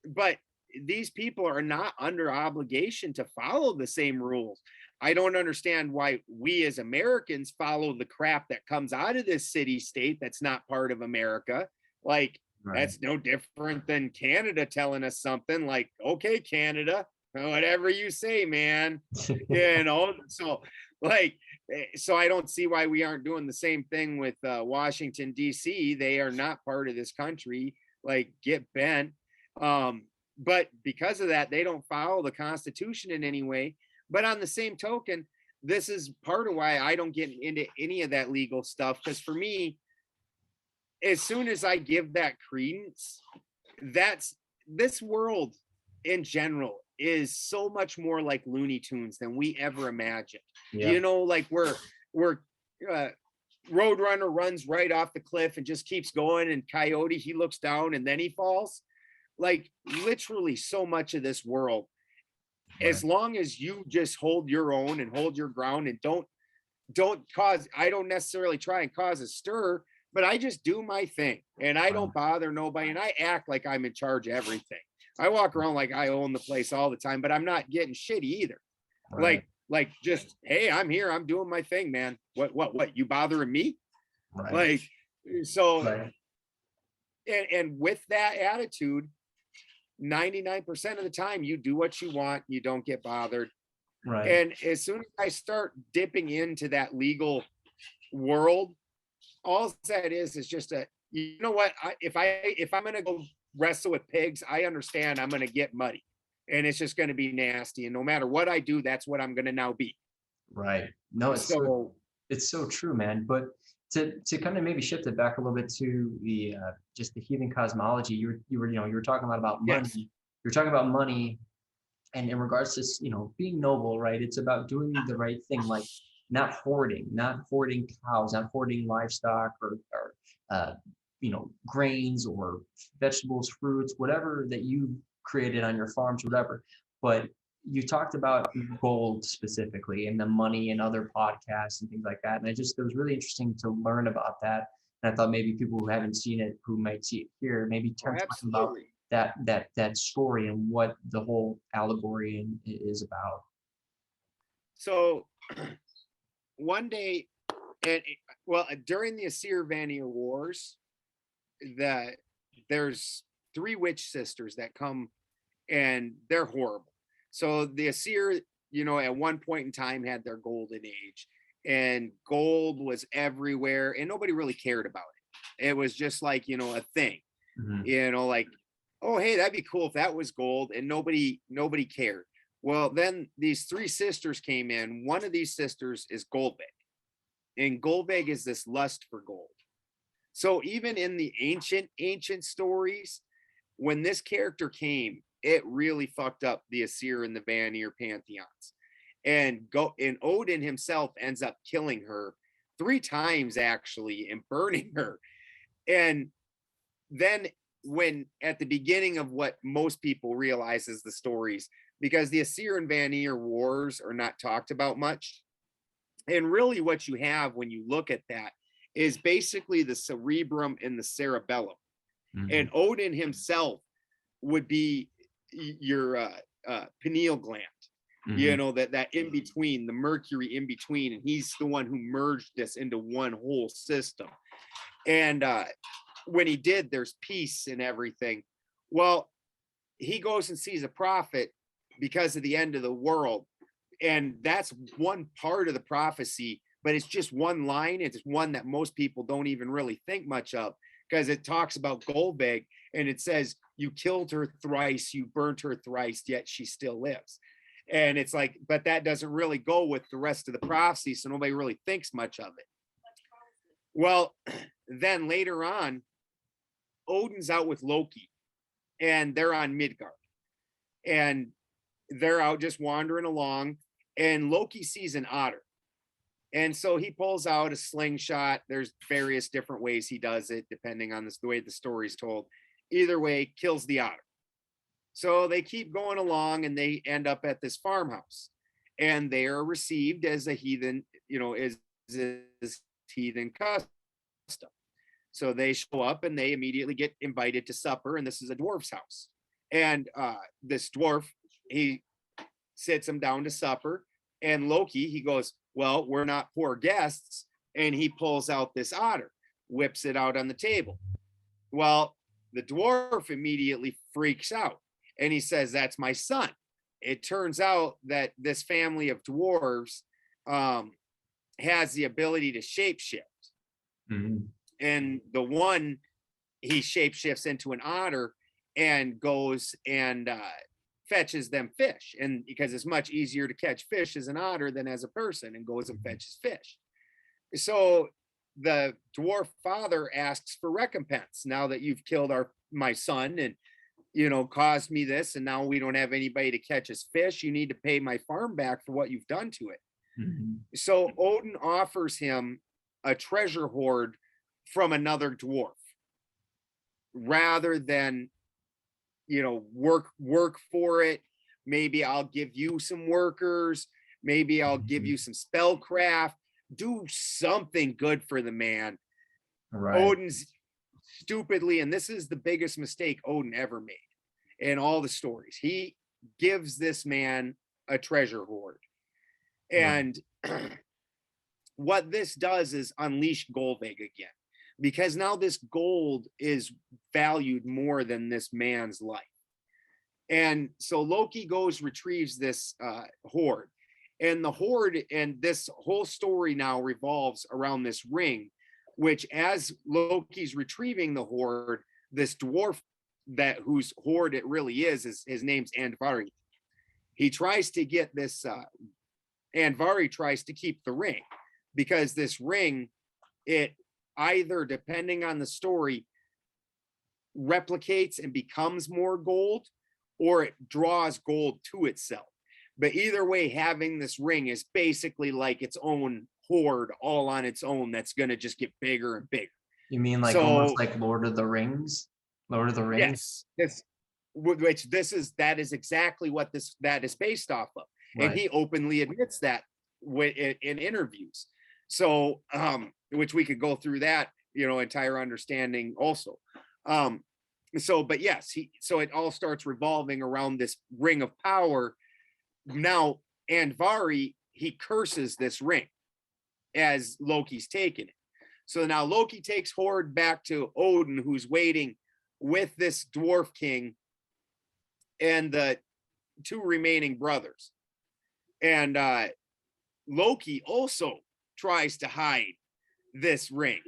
B: but these people are not under obligation to follow the same rules. I don't understand why we as Americans follow the crap that comes out of this city state that's not part of America. Like,
A: Right.
B: that's no different than Canada telling us something like, okay, Canada, whatever you say, man. So like, so I don't see why we aren't doing the same thing with Washington, D.C. They are not part of this country. Like, get bent. But because of that, they don't follow the Constitution in any way. But on the same token, this is part of why I don't get into any of that legal stuff. Because for me, as soon as I give that credence, that's this world in general is so much more like Looney Tunes than we ever imagined.
A: Yeah.
B: Like we're Roadrunner runs right off the cliff and just keeps going, and Coyote, he looks down and then he falls. Like, literally so much of this world, as long as you just hold your own and hold your ground and don't cause, I don't necessarily try and cause a stir, but I just do my thing and I don't bother nobody, and I act like I'm in charge of everything. I walk around like I own the place all the time, but I'm not getting shitty either.
A: Right.
B: Like just, hey, I'm here, I'm doing my thing, man. What you bothering me?
A: Right.
B: Like, so
A: Right.
B: and with that attitude, 99% of the time you do what you want, you don't get bothered.
A: Right.
B: And as soon as I start dipping into that legal world, all that is just a, you know what, if I'm going to go wrestle with pigs, I understand I'm going to get muddy and it's just going to be nasty, and no matter what I do, that's what I'm going to now be.
A: Right. No,
B: So
A: it's so true, man. But to kind of maybe shift it back a little bit to the just the heathen cosmology, you were talking about money.
B: yes,
A: You're talking about money, and in regards to being noble, right? It's about doing the right thing, like not hoarding cows, not hoarding livestock, or grains or vegetables, fruits, whatever that you created on your farms, whatever. But you talked about gold specifically and the money and other podcasts and things like that. And it was really interesting to learn about that. And I thought maybe people who haven't seen it, who might see it here, maybe talking about that story and what the whole allegory is about.
B: So one day, and during the Assyr-Vanir Wars, there's 3 witch sisters that come, and they're horrible. So the Assyr, at one point in time had their golden age, and gold was everywhere, and nobody really cared about it. It was just like, a thing, like, oh, hey, that'd be cool if that was gold, and nobody cared. Well, then these 3 sisters came in. One of these sisters is Goldbeg, and Goldbeg is this lust for gold. So even in the ancient stories, when this character came, it really fucked up the Assyr and the Vanir pantheons. And Odin himself ends up killing her 3 times, actually, and burning her. And then when at the beginning of what most people realize is the stories, because the Assyr and Vanir wars are not talked about much. And really what you have when you look at that is basically the cerebrum and the cerebellum. And Odin himself would be your pineal gland, that in between, the Mercury in between, and he's the one who merged this into one whole system. And when he did, there's peace and everything. Well, he goes and sees a prophet because of the end of the world, and that's one part of the prophecy, but it's just one line. It's one that most people don't even really think much of, because it talks about Goldbeg, and it says, you killed her thrice, you burnt her thrice, yet she still lives. And it's like, but that doesn't really go with the rest of the prophecy, so nobody really thinks much of it. Well, then later on, Odin's out with Loki, and they're on Midgard, and they're out just wandering along, and Loki sees an otter. And so he pulls out a slingshot. There's various different ways he does it, depending on the way the story's told. Either way, kills the otter. So they keep going along, and they end up at this farmhouse, and they are received as a heathen, is heathen custom. So they show up, and they immediately get invited to supper, and this is a dwarf's house. And this dwarf, he sits him down to supper, and Loki, he goes, well, we're not poor guests, and he pulls out this otter, whips it out on the table. Well, the dwarf immediately freaks out, and he says, that's my son. It turns out that this family of dwarves has the ability to shapeshift. Mm-hmm. And the one, he shapeshifts into an otter and goes and fetches them fish. And because it's much easier to catch fish as an otter than as a person, and goes and fetches fish. So the dwarf father asks for recompense. Now that you've killed my son and, caused me this, and now we don't have anybody to catch us fish, you need to pay my farm back for what you've done to it. Mm-hmm. So Odin offers him a treasure hoard from another dwarf, rather than, work for it. Maybe I'll give you some workers. Maybe I'll give you some spellcraft. Do something good for the man. Right. Odin's stupidly, and this is the biggest mistake Odin ever made in all the stories. He gives this man a treasure hoard. And what this does is unleash Golvig again, because now this gold is valued more than this man's life. And so Loki goes, retrieves this hoard. And the hoard, and this whole story now revolves around this ring, which, as Loki's retrieving the hoard, this dwarf whose hoard it really is his name's Andvari. He tries to get this, Andvari tries to keep the ring, because this ring, it either, depending on the story, replicates and becomes more gold, or it draws gold to itself. But either way, having this ring is basically like its own hoard all on its own that's going to just get bigger and bigger.
A: You mean like almost like Lord of the Rings? Lord of the Rings?
B: Yes. That is exactly what that is based off of. Right. And he openly admits that in interviews. So, which we could go through that, entire understanding also. But yes, so it all starts revolving around this ring of power. Now, Andvari, he curses this ring as Loki's taken it. So now Loki takes hoard back to Odin, who's waiting with this dwarf king and the two remaining brothers. And Loki also tries to hide this ring.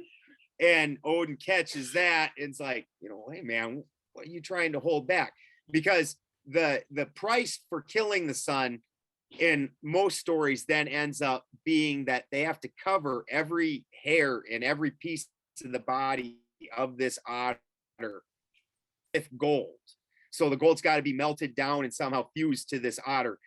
B: And Odin catches that and it's like, hey man, what are you trying to hold back? Because the price for killing the son in most stories then ends up being that they have to cover every hair and every piece of the body of this otter with gold. So the gold's got to be melted down and somehow fused to this otter,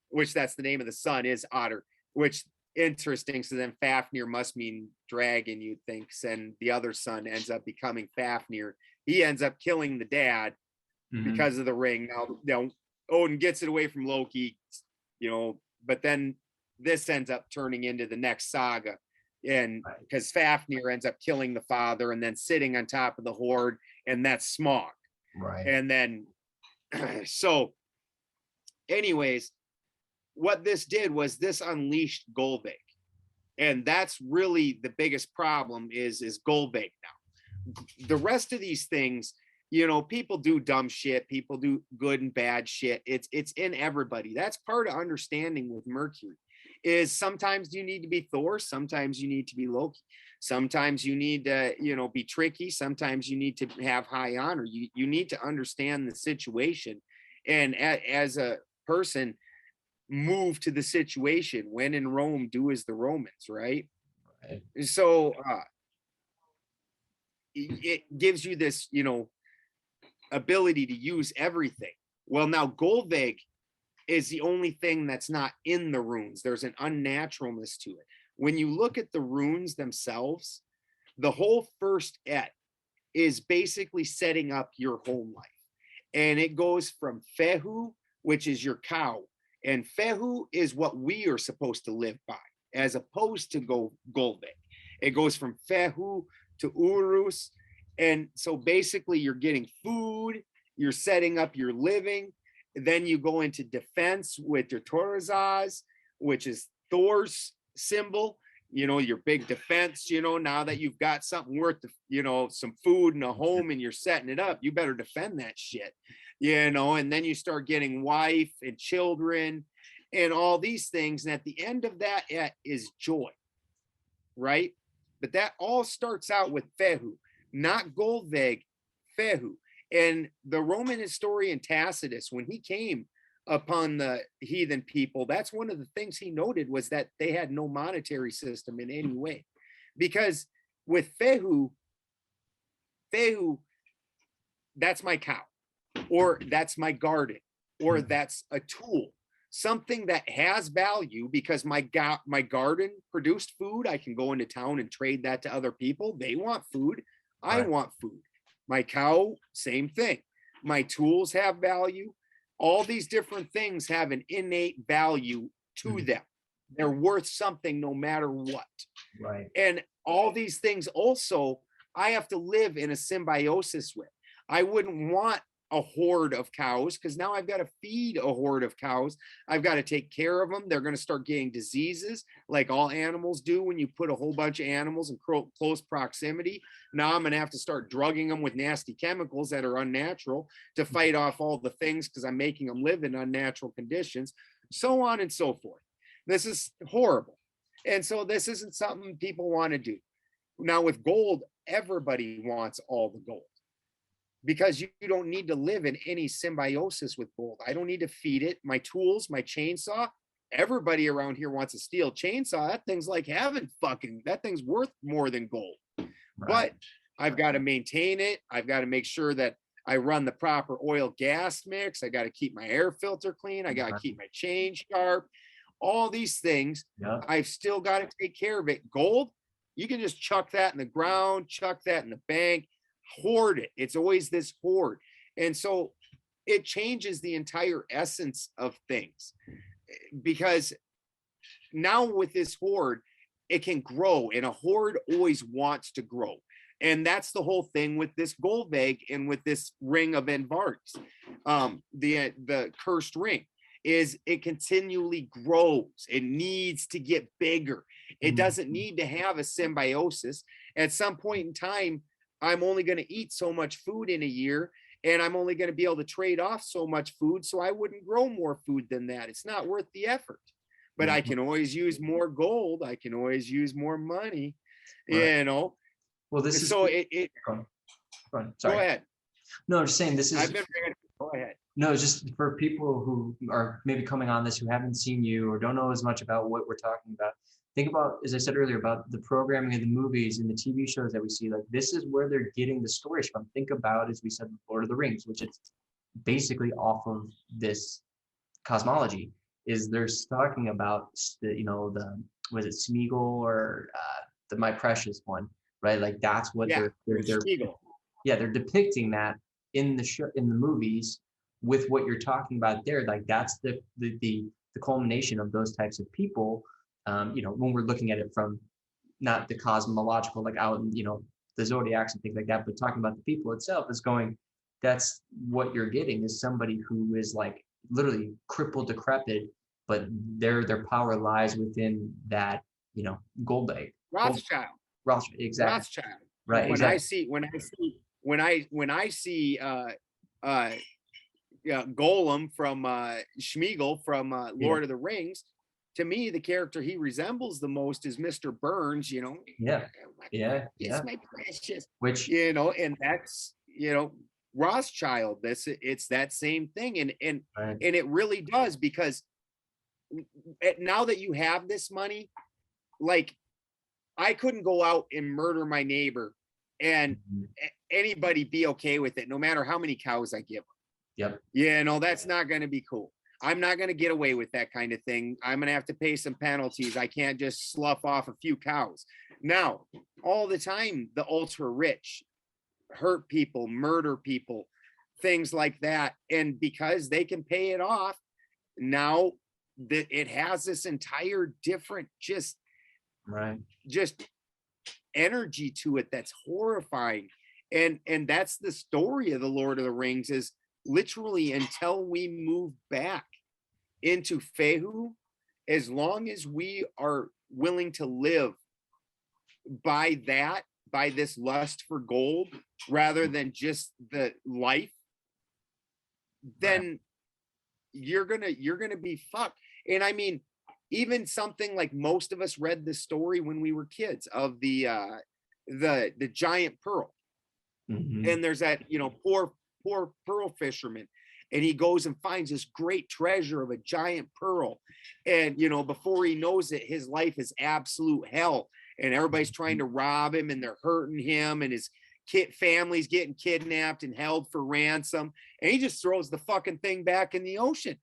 B: which that's the name of the son, is Otter, which interesting. So then Fafnir must mean dragon, you'd think, and the other son ends up becoming Fafnir. He ends up killing the dad because of the ring. Now, Odin gets it away from Loki, but then this ends up turning into the next saga. And because Fafnir ends up killing the father and then sitting on top of the hoard, and that's Smaug. Right. And then, so anyways, what this did was this unleashed Golvig. And that's really the biggest problem is Golvig now. The rest of these things, people do dumb shit, people do good and bad shit. It's in everybody. That's part of understanding with Mercury, is sometimes you need to be Thor, sometimes you need to be Loki, sometimes you need to, be tricky, sometimes you need to have high honor. You need to understand the situation, and as a person, move to the situation. When in Rome, do as the Romans, right? So it gives you this, ability to use everything. Well, now Golvig is the only thing that's not in the runes. There's an unnaturalness to it. When you look at the runes themselves, the whole first Et is basically setting up your home life. And it goes from Fehu, which is your cow. And Fehu is what we are supposed to live by, as opposed to Golvig. It goes from Fehu to Urus. And so basically you're getting food you're setting up your living. Then you go into defense with your Torazaz, which is Thor's symbol, your big defense, now that you've got something worth, some food and a home and you're setting it up, you better defend that shit, and then you start getting wife and children and all these things. And at the end of that is joy, right? But that all starts out with Fehu, not Goldveg, Fehu. And the Roman historian Tacitus, when he came upon the heathen people, that's one of the things he noted, was that they had no monetary system in any way. Because with Fehu, that's my cow, or that's my garden, or that's a tool, something that has value, because my garden produced food. I can go into town and trade that to other people. They want food. I want food. My cow, same thing. My tools have value. All these different things have an innate value to them. They're worth something no matter what.
A: Right.
B: And all these things also, I have to live in a symbiosis with. I wouldn't want a horde of cows, because now I've got to feed a horde of cows. I've got to take care of them. They're going to start getting diseases like all animals do when you put a whole bunch of animals in close proximity. Now I'm going to have to start drugging them with nasty chemicals that are unnatural to fight off all the things, because I'm making them live in unnatural conditions, so on and so forth. This is horrible. And so this isn't something people want to do. Now with gold, everybody wants all the gold, because you don't need to live in any symbiosis with gold. I don't need to feed it. My tools, my chainsaw, everybody around here wants a steel chainsaw. That thing's like heaven. That thing's worth more than gold. Right. But I've got to maintain it. I've got to make sure that I run the proper oil gas mix. I got to keep my air filter clean. I got to keep my chain sharp. All these things, I've still got to take care of it. Gold, you can just chuck that in the ground, chuck that in the bank, hoard it. It's always this hoard. And so it changes the entire essence of things, because now with this hoard, it can grow, and a hoard always wants to grow. And that's the whole thing with this gold egg and with this ring of Envarks, the cursed ring, is it continually grows. It needs to get bigger. It doesn't need to have a symbiosis. At some point in time, I'm only going to eat so much food in a year, and I'm only going to be able to trade off so much food. So I wouldn't grow more food than that. It's not worth the effort. But I can always use more gold. I can always use more money, Well,
A: this is
B: so
A: Go on. Sorry.
B: Go ahead.
A: No, I'm just saying this is.
B: Go ahead.
A: No, it's just for people who are maybe coming on this, who haven't seen you or don't know as much about what we're talking about. Think about, as I said earlier, about the programming of the movies and the TV shows that we see. Like, this is where they're getting the stories from. Think about, as we said, Lord of the Rings, which is basically off of this cosmology. Is they're talking about was it Smeagol or the My Precious one, right? Like, that's what they're depicting that in the show, in the movies, with what you're talking about there. Like, that's the culmination of those types of people. When we're looking at it from not the cosmological, like out, the zodiacs and things like that, but talking about the people itself, is going, that's what you're getting, is somebody who is like literally crippled, decrepit, but their power lies within that, gold egg.
B: Rothschild,
A: exactly.
B: Rothschild.
A: Right.
B: When
A: exactly.
B: I see Golem from Smeagol from Lord of the Rings, to me, the character he resembles the most is Mr. Burns, It's my precious.
A: Which,
B: and that's, Rothschild. It's that same thing. And it really does, because now that you have this money, like, I couldn't go out and murder my neighbor and anybody be okay with it, no matter how many cows I give them.
A: Yep.
B: That's not going to be cool. I'm not going to get away with that kind of thing. I'm going to have to pay some penalties. I can't just slough off a few cows. Now, all the time, the ultra rich hurt people, murder people, things like that. And because they can pay it off, now it has this entire different just energy to it that's horrifying. And that's the story of the Lord of the Rings, is literally until we move back into Fehu, as long as we are willing to live by this lust for gold rather than just the life, then you're gonna be fucked. And I mean, even something like, most of us read the story when we were kids of the giant pearl. And there's that, poor pearl fisherman, and he goes and finds this great treasure of a giant pearl, and before he knows it, his life is absolute hell, and everybody's trying to rob him, and they're hurting him, and his family's getting kidnapped and held for ransom, and he just throws the fucking thing back in the ocean.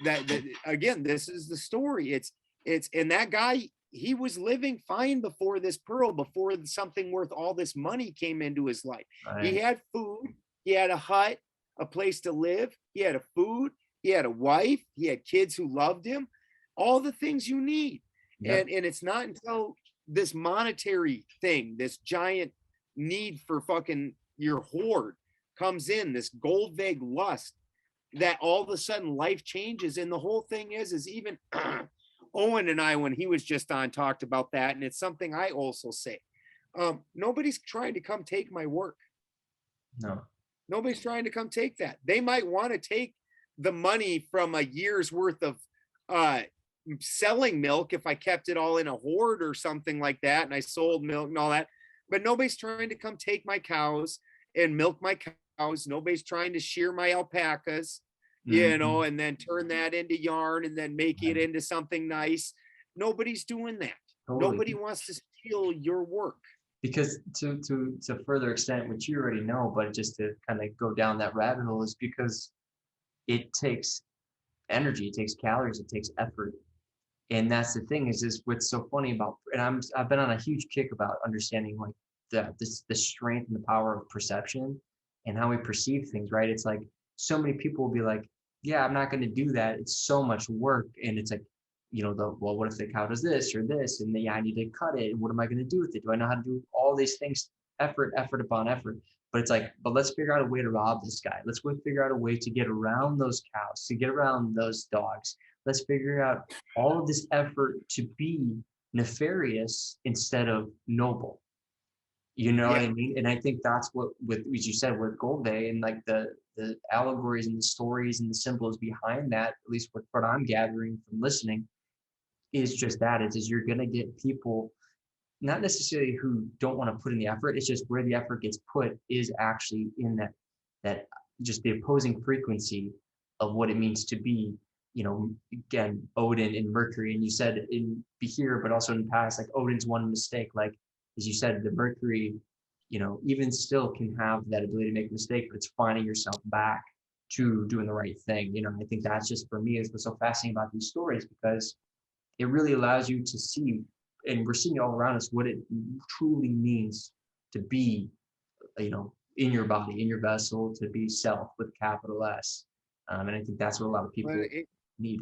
B: That again, this is the story. It's and that guy, he was living fine before this pearl, before something worth all this money came into his life. He had food, he had a hut, a place to live, he had a food, he had a wife, he had kids who loved him, all the things you need. And it's not until this monetary thing, this giant need for fucking your hoard comes in, this gold vague lust, that all of a sudden life changes. And the whole thing is even Owen and I, when he was just on, talked about that. And it's something I also say. Nobody's trying to come take my work.
A: No.
B: Nobody's trying to come take that. They might want to take the money from a year's worth of selling milk if I kept it all in a hoard or something like that, and I sold milk and all that. But nobody's trying to come take my cows and milk my cows. Nobody's trying to shear my alpacas, and then turn that into yarn and then make it into something nice. Nobody's doing that. Totally. Nobody wants to steal your work.
A: Because to further extent, which you already know, but just to kind of go down that rabbit hole, is because it takes energy, it takes calories, it takes effort. And that's the thing, is what's so funny about, and I've been on a huge kick about understanding like the strength and the power of perception and how we perceive things, right? It's like, so many people will be like, yeah, I'm not going to do that, it's so much work. And it's like, well, what if the cow does this or this, and I need to cut it, and what am I going to do with it? Do I know how to do all these things? Effort upon effort. But it's like, but let's figure out a way to rob this guy. Let's figure out a way to get around those cows, to get around those dogs. Let's figure out all of this effort to be nefarious instead of noble. You know what I mean? And I think that's what, as you said, with Golde, and like the allegories and the stories and the symbols behind that, at least what I'm gathering from listening, is just that. Is you're going to get people, not necessarily who don't want to put in the effort. It's just where the effort gets put is actually in that just the opposing frequency of what it means to be, again, Odin and Mercury. And you said in here, but also in the past, like Odin's one mistake, like, as you said, the Mercury, even still can have that ability to make a mistake, but it's finding yourself back to doing the right thing. I think that's just, for me, is what's so fascinating about these stories, because it really allows you to see, and we're seeing it all around us, what it truly means to be, in your body, in your vessel, to be self with capital S. And I think that's what a lot of people need.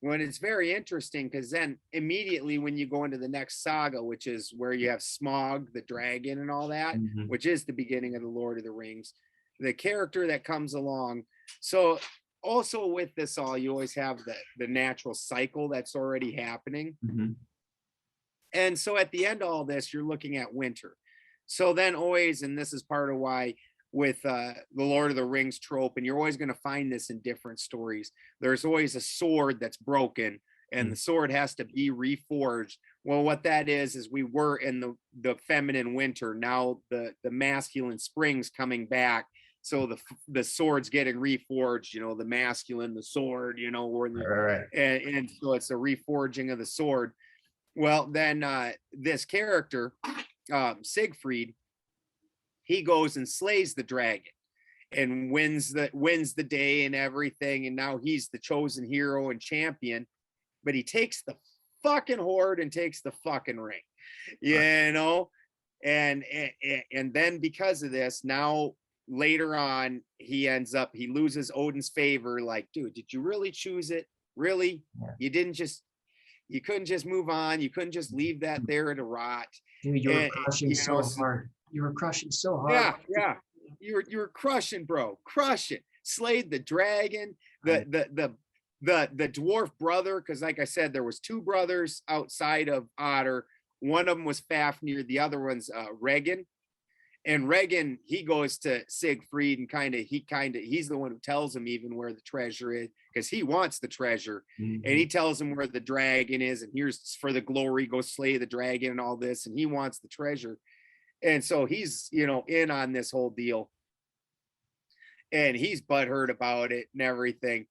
B: When it's very interesting, because then immediately when you go into the next saga, which is where you have Smaug, the dragon, and all that, which is the beginning of the Lord of the Rings, the character that comes along. So also with this all, you always have the natural cycle that's already happening. And so at the end of all this, you're looking at winter. So then always, and this is part of why with the Lord of the Rings trope, and you're always going to find this in different stories, there's always a sword that's broken, and the sword has to be reforged. Well, what that is we were in the feminine winter. Now the masculine spring's coming back. So the sword's getting reforged, the masculine, the sword,
A: Right.
B: And so it's the reforging of the sword. Well, then this character, Siegfried, he goes and slays the dragon and wins the day and everything. And now he's the chosen hero and champion, but he takes the fucking horde and takes the fucking ring, and then because of this, now later on, he loses Odin's favor. Like, dude, did you really choose it? Really? Yeah. You couldn't just move on. You couldn't just leave that there to rot.
A: Dude, you were crushing so hard. You were crushing so hard.
B: Yeah. you're crushing, bro, crushing. Slayed the dragon, the dwarf brother, because like I said, there was two brothers outside of Otter. One of them was Fafnir, the other one's Regan. And Regan, he goes to Siegfried and he's the one who tells him even where the treasure is, because he wants the treasure. And he tells him where the dragon is, and here's for the glory, go slay the dragon and all this, and he wants the treasure. And so he's, in on this whole deal. And he's butthurt about it and everything.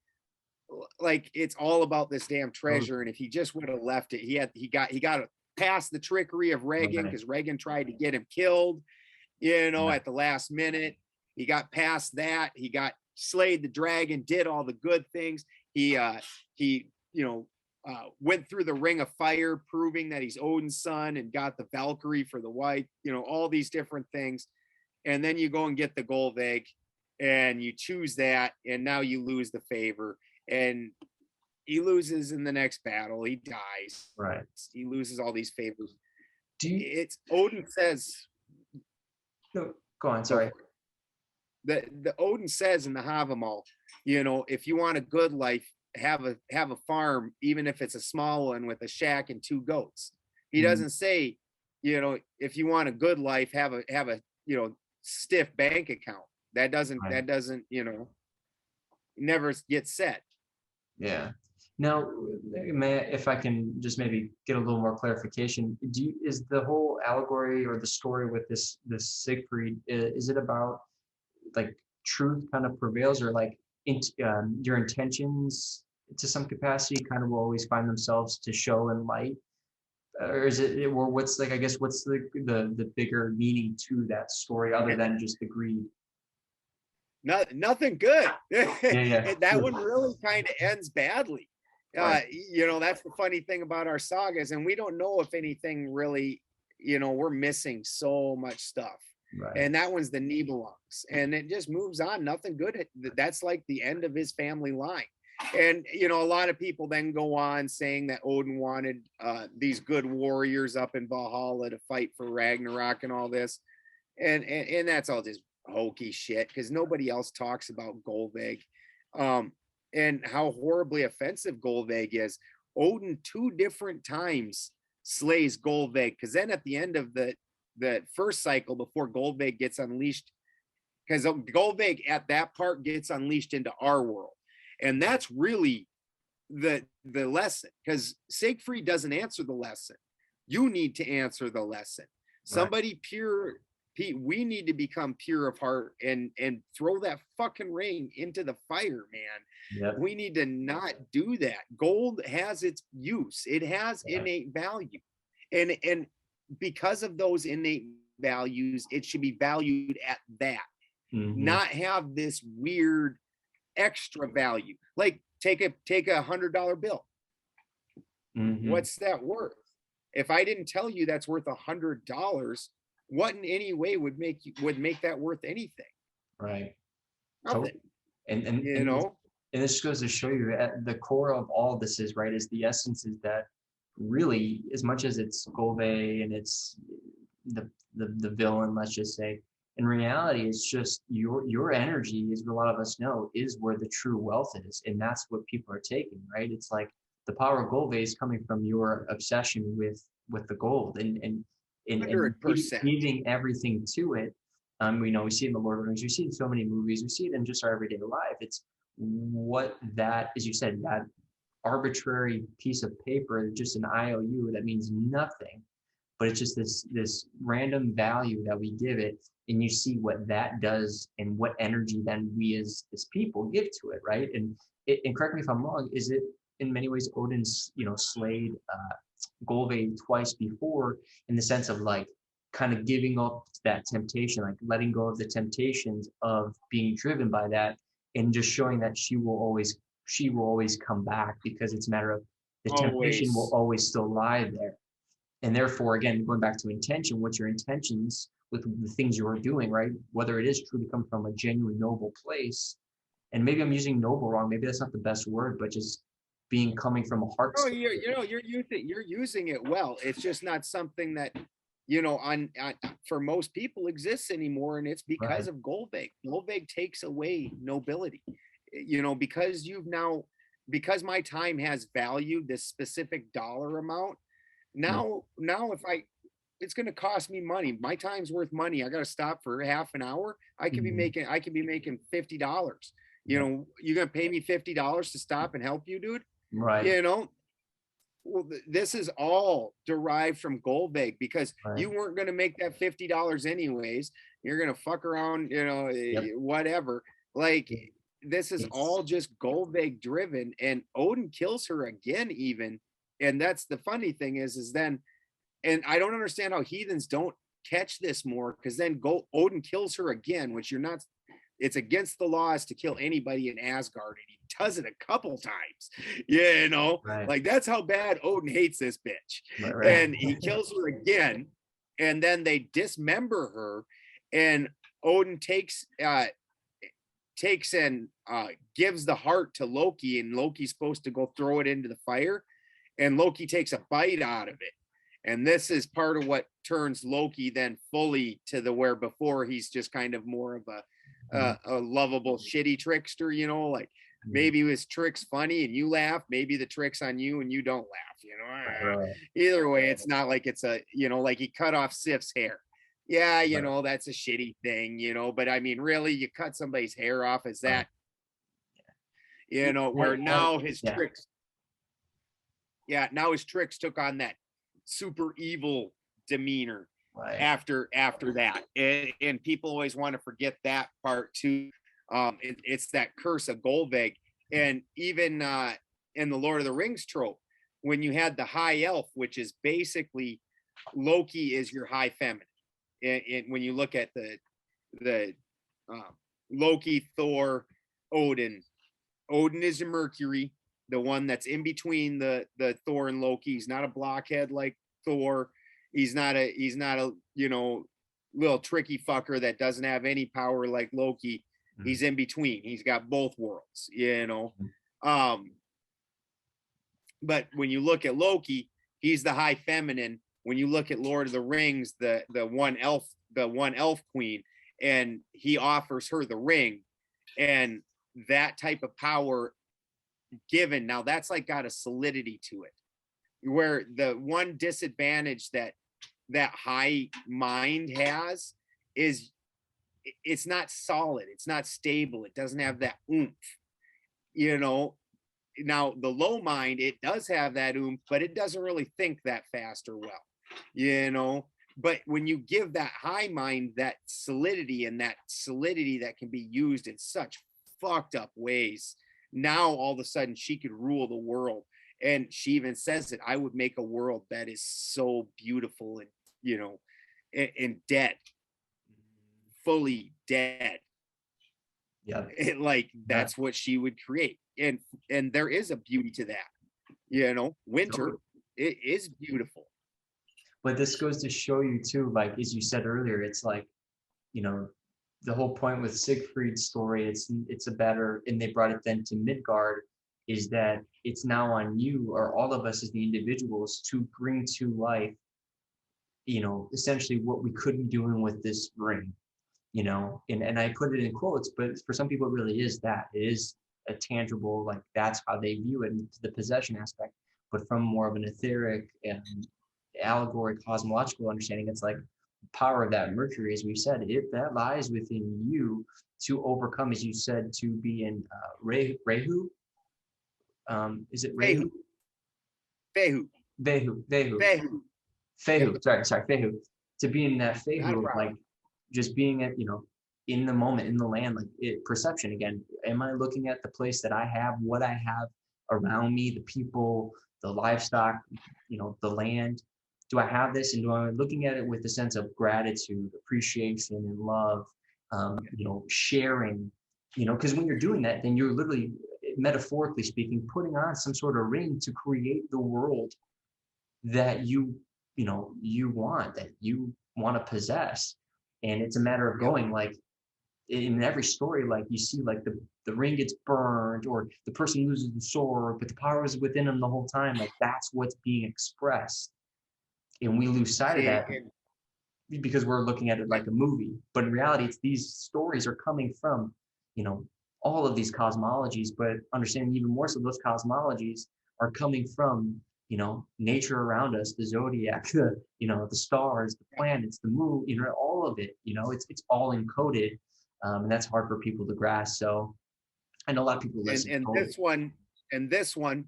B: Like, it's all about this damn treasure. And if he just would have left it, he got past the trickery of Regan, because Regan tried to get him killed, at the last minute. He got past that. He got slayed the dragon, did all the good things. He went through the ring of fire, proving that he's Odin's son, and got the Valkyrie for the wife, all these different things. And then you go and get the gold egg, and you choose that, and now you lose the favor. And he loses in the next battle. He dies.
A: Right.
B: He loses all these favors.
A: It's
B: Odin says.
A: No, go on. Sorry.
B: The Odin says in the Havamal, if you want a good life, have a farm, even if it's a small one with a shack and 2 goats. He doesn't say, if you want a good life, have a stiff bank account. That doesn't never get said. Yeah.
A: Now, if I can just maybe get a little more clarification, is the whole allegory or the story with this Siegfried, is it about like truth kind of prevails, or like your intentions to some capacity kind of will always find themselves to show in light, or is it, or what's like, I guess, what's the bigger meaning to that story other than just the greed?
B: Nothing good.
A: Yeah.
B: That one really kind of ends badly.
A: Right.
B: That's the funny thing about our sagas, and we don't know if anything really, we're missing so much stuff.
A: Right.
B: And that one's the Nibelungs, and it just moves on. Nothing good. That's like the end of his family line. And a lot of people then go on saying that Odin wanted these good warriors up in Valhalla to fight for Ragnarok and all this, and that's all just hokey shit, because nobody else talks about Golveg, and how horribly offensive Golveg is. Odin 2 different times slays Golveg, because then at the end of the first cycle, before Golveg gets unleashed, because Golveg at that part gets unleashed into our world, and that's really the lesson, because Siegfried doesn't answer the lesson. You need to answer the lesson. Somebody pure. We need to become pure of heart and throw that fucking ring into the fire, man.
A: Yep.
B: We need to not do that. Gold has its use. It has innate value. And because of those innate values, it should be valued at that. Not have this weird extra value. Like take a $100 bill. What's that worth? If I didn't tell you that's worth $100, what in any way would make that worth anything?
A: Right.
B: Nothing.
A: And this goes to show you at the core of all this is the essence is that really, as much as it's Golvey and it's the villain, let's just say, in reality, it's just your energy, as a lot of us know, is where the true wealth is, and that's what people are taking, right? It's like the power of Golvey is coming from your obsession with the gold and
B: 100%.
A: giving everything to it. We see it in the Lord of the Rings, we see it in so many movies, we see it in just our everyday life. It's what that, as you said, that arbitrary piece of paper, just an IOU that means nothing, but it's just this random value that we give it, and you see what that does and what energy then we as people give to it, right? And correct me if I'm wrong, is it in many ways Odin's slayed Golvey twice before, in the sense of like kind of giving up that temptation, like letting go of the temptations of being driven by that, and just showing that she will always come back, because it's a matter of the temptation will always still lie there. And therefore, again, going back to intention, what's your intentions with the things you are doing, right? Whether it is truly come from a genuine noble place, and maybe I'm using noble wrong, maybe that's not the best word, but just coming from a heart.
B: Oh, you're using it well. It's just not something that on for most people exists anymore, and it's because
A: Right.
B: of Goldberg. Goldberg takes away nobility. Because because my time has value, this specific dollar amount.
A: Mm.
B: Now if it's going to cost me money. My time's worth money. I got to stop for half an hour. I could be
A: Mhm.
B: making $50.
A: Yeah.
B: You're going to pay me $50 to stop and help you, dude?
A: Right.
B: You know, well, this is all derived from Goldberg, because
A: Right.
B: you weren't going to make that $50 anyways. You're going to fuck around,
A: Yep.
B: whatever. Like, this is
A: It's
B: all just Goldberg driven, and Odin kills her again, even. And that's the funny thing is then, and I don't understand how heathens don't catch this more, because then Odin kills her again, which you're not. It's against the laws to kill anybody in Asgard, and he does it a couple times.
A: right.
B: Like, that's how bad Odin hates this bitch.
A: Right. Right.
B: And he kills her again, and then they dismember her, and Odin takes and gives the heart to Loki, and Loki's supposed to go throw it into the fire, and Loki takes a bite out of it. And this is part of what turns Loki then fully to the where before he's just kind of more of a lovable shitty trickster, like
A: Mhm.
B: maybe his trick's funny and you laugh, maybe the trick's on you and you don't laugh.
A: Right. Right.
B: Either way, it's not like it's like he cut off Sif's hair. Yeah,
A: Right.
B: that's a shitty thing, but I mean, really, you cut somebody's hair off, is
A: Right.
B: that, where now his
A: Yeah.
B: tricks, yeah, now his tricks took on that super evil demeanor
A: Right.
B: after that, and people always want to forget that part too. It's that curse of Golveg, and even in the Lord of the Rings trope, when you had the high elf, which is basically Loki is your high feminine, and when you look at the Loki, Thor, Odin, Odin is a Mercury, the one that's in between the Thor and Loki. He's not a blockhead like Thor. He's not a little tricky fucker that doesn't have any power like Loki.
A: Mhm.
B: He's in between. He's got both worlds.
A: Mhm.
B: Um, but when you look at Loki, he's the high feminine. When you look at Lord of the Rings, the one elf queen, and he offers her the ring, and that type of power given, now that's like got a solidity to it, where the one disadvantage that high mind has is it's not solid, it's not stable, it doesn't have that oomph. you know Now the low mind, it does have that oomph, but it doesn't really think that fast or well. But when you give that high mind that solidity, and that solidity that can be used in such fucked up ways, now all of a sudden she could rule the world. And she even says that I would make a world that is so beautiful and and dead, fully dead.
A: Yeah.
B: Like,
A: Yeah.
B: that's what she would create. And there is a beauty to that. Winter,
A: Totally.
B: it is beautiful.
A: But this goes to show you too, like as you said earlier, it's like, you know, the whole point with Siegfried's story, it's a better, and they brought it then to Midgard, is that it's now on you or all of us as the individuals to bring to life, essentially what we could be doing with this ring, and I put it in quotes, but for some people it really is that. It is a tangible, like that's how they view it, and the possession aspect. But from more of an etheric and allegory cosmological understanding, it's like the power of that Mercury, as we said, if that lies within you to overcome, as you said, to be in Rehu. Is it
B: Fehu,
A: Rehu?
B: Fehu,
A: Vehu, Vehu,
B: Fehu. Yep,
A: Fehu. Sorry, Fehu. To be in that
B: not a
A: Fehu of
B: problem.
A: like just being at, in the moment, in the land, like perception again. Am I looking at the place that I have, what I have around me, the people, the livestock, the land? Do I have this? And do I looking at it with a sense of gratitude, appreciation, and love, sharing, because when you're doing that, then you're literally, metaphorically speaking, putting on some sort of ring to create the world that you want, that you want to possess. And it's a matter of
B: Yep.
A: going, like in every story, like you see, like the ring gets burned or the person loses the sword, but the power is within them the whole time. Like that's what's being expressed, and we lose sight of
B: See,
A: that. because we're looking at it like a movie, but in reality, it's these stories are coming from, all of these cosmologies, but understanding even more so those cosmologies are coming from, nature around us, the zodiac, the stars, the planets, the moon, all of it, it's all encoded. And that's hard for people to grasp. So I know a lot of people listen.
B: And this one,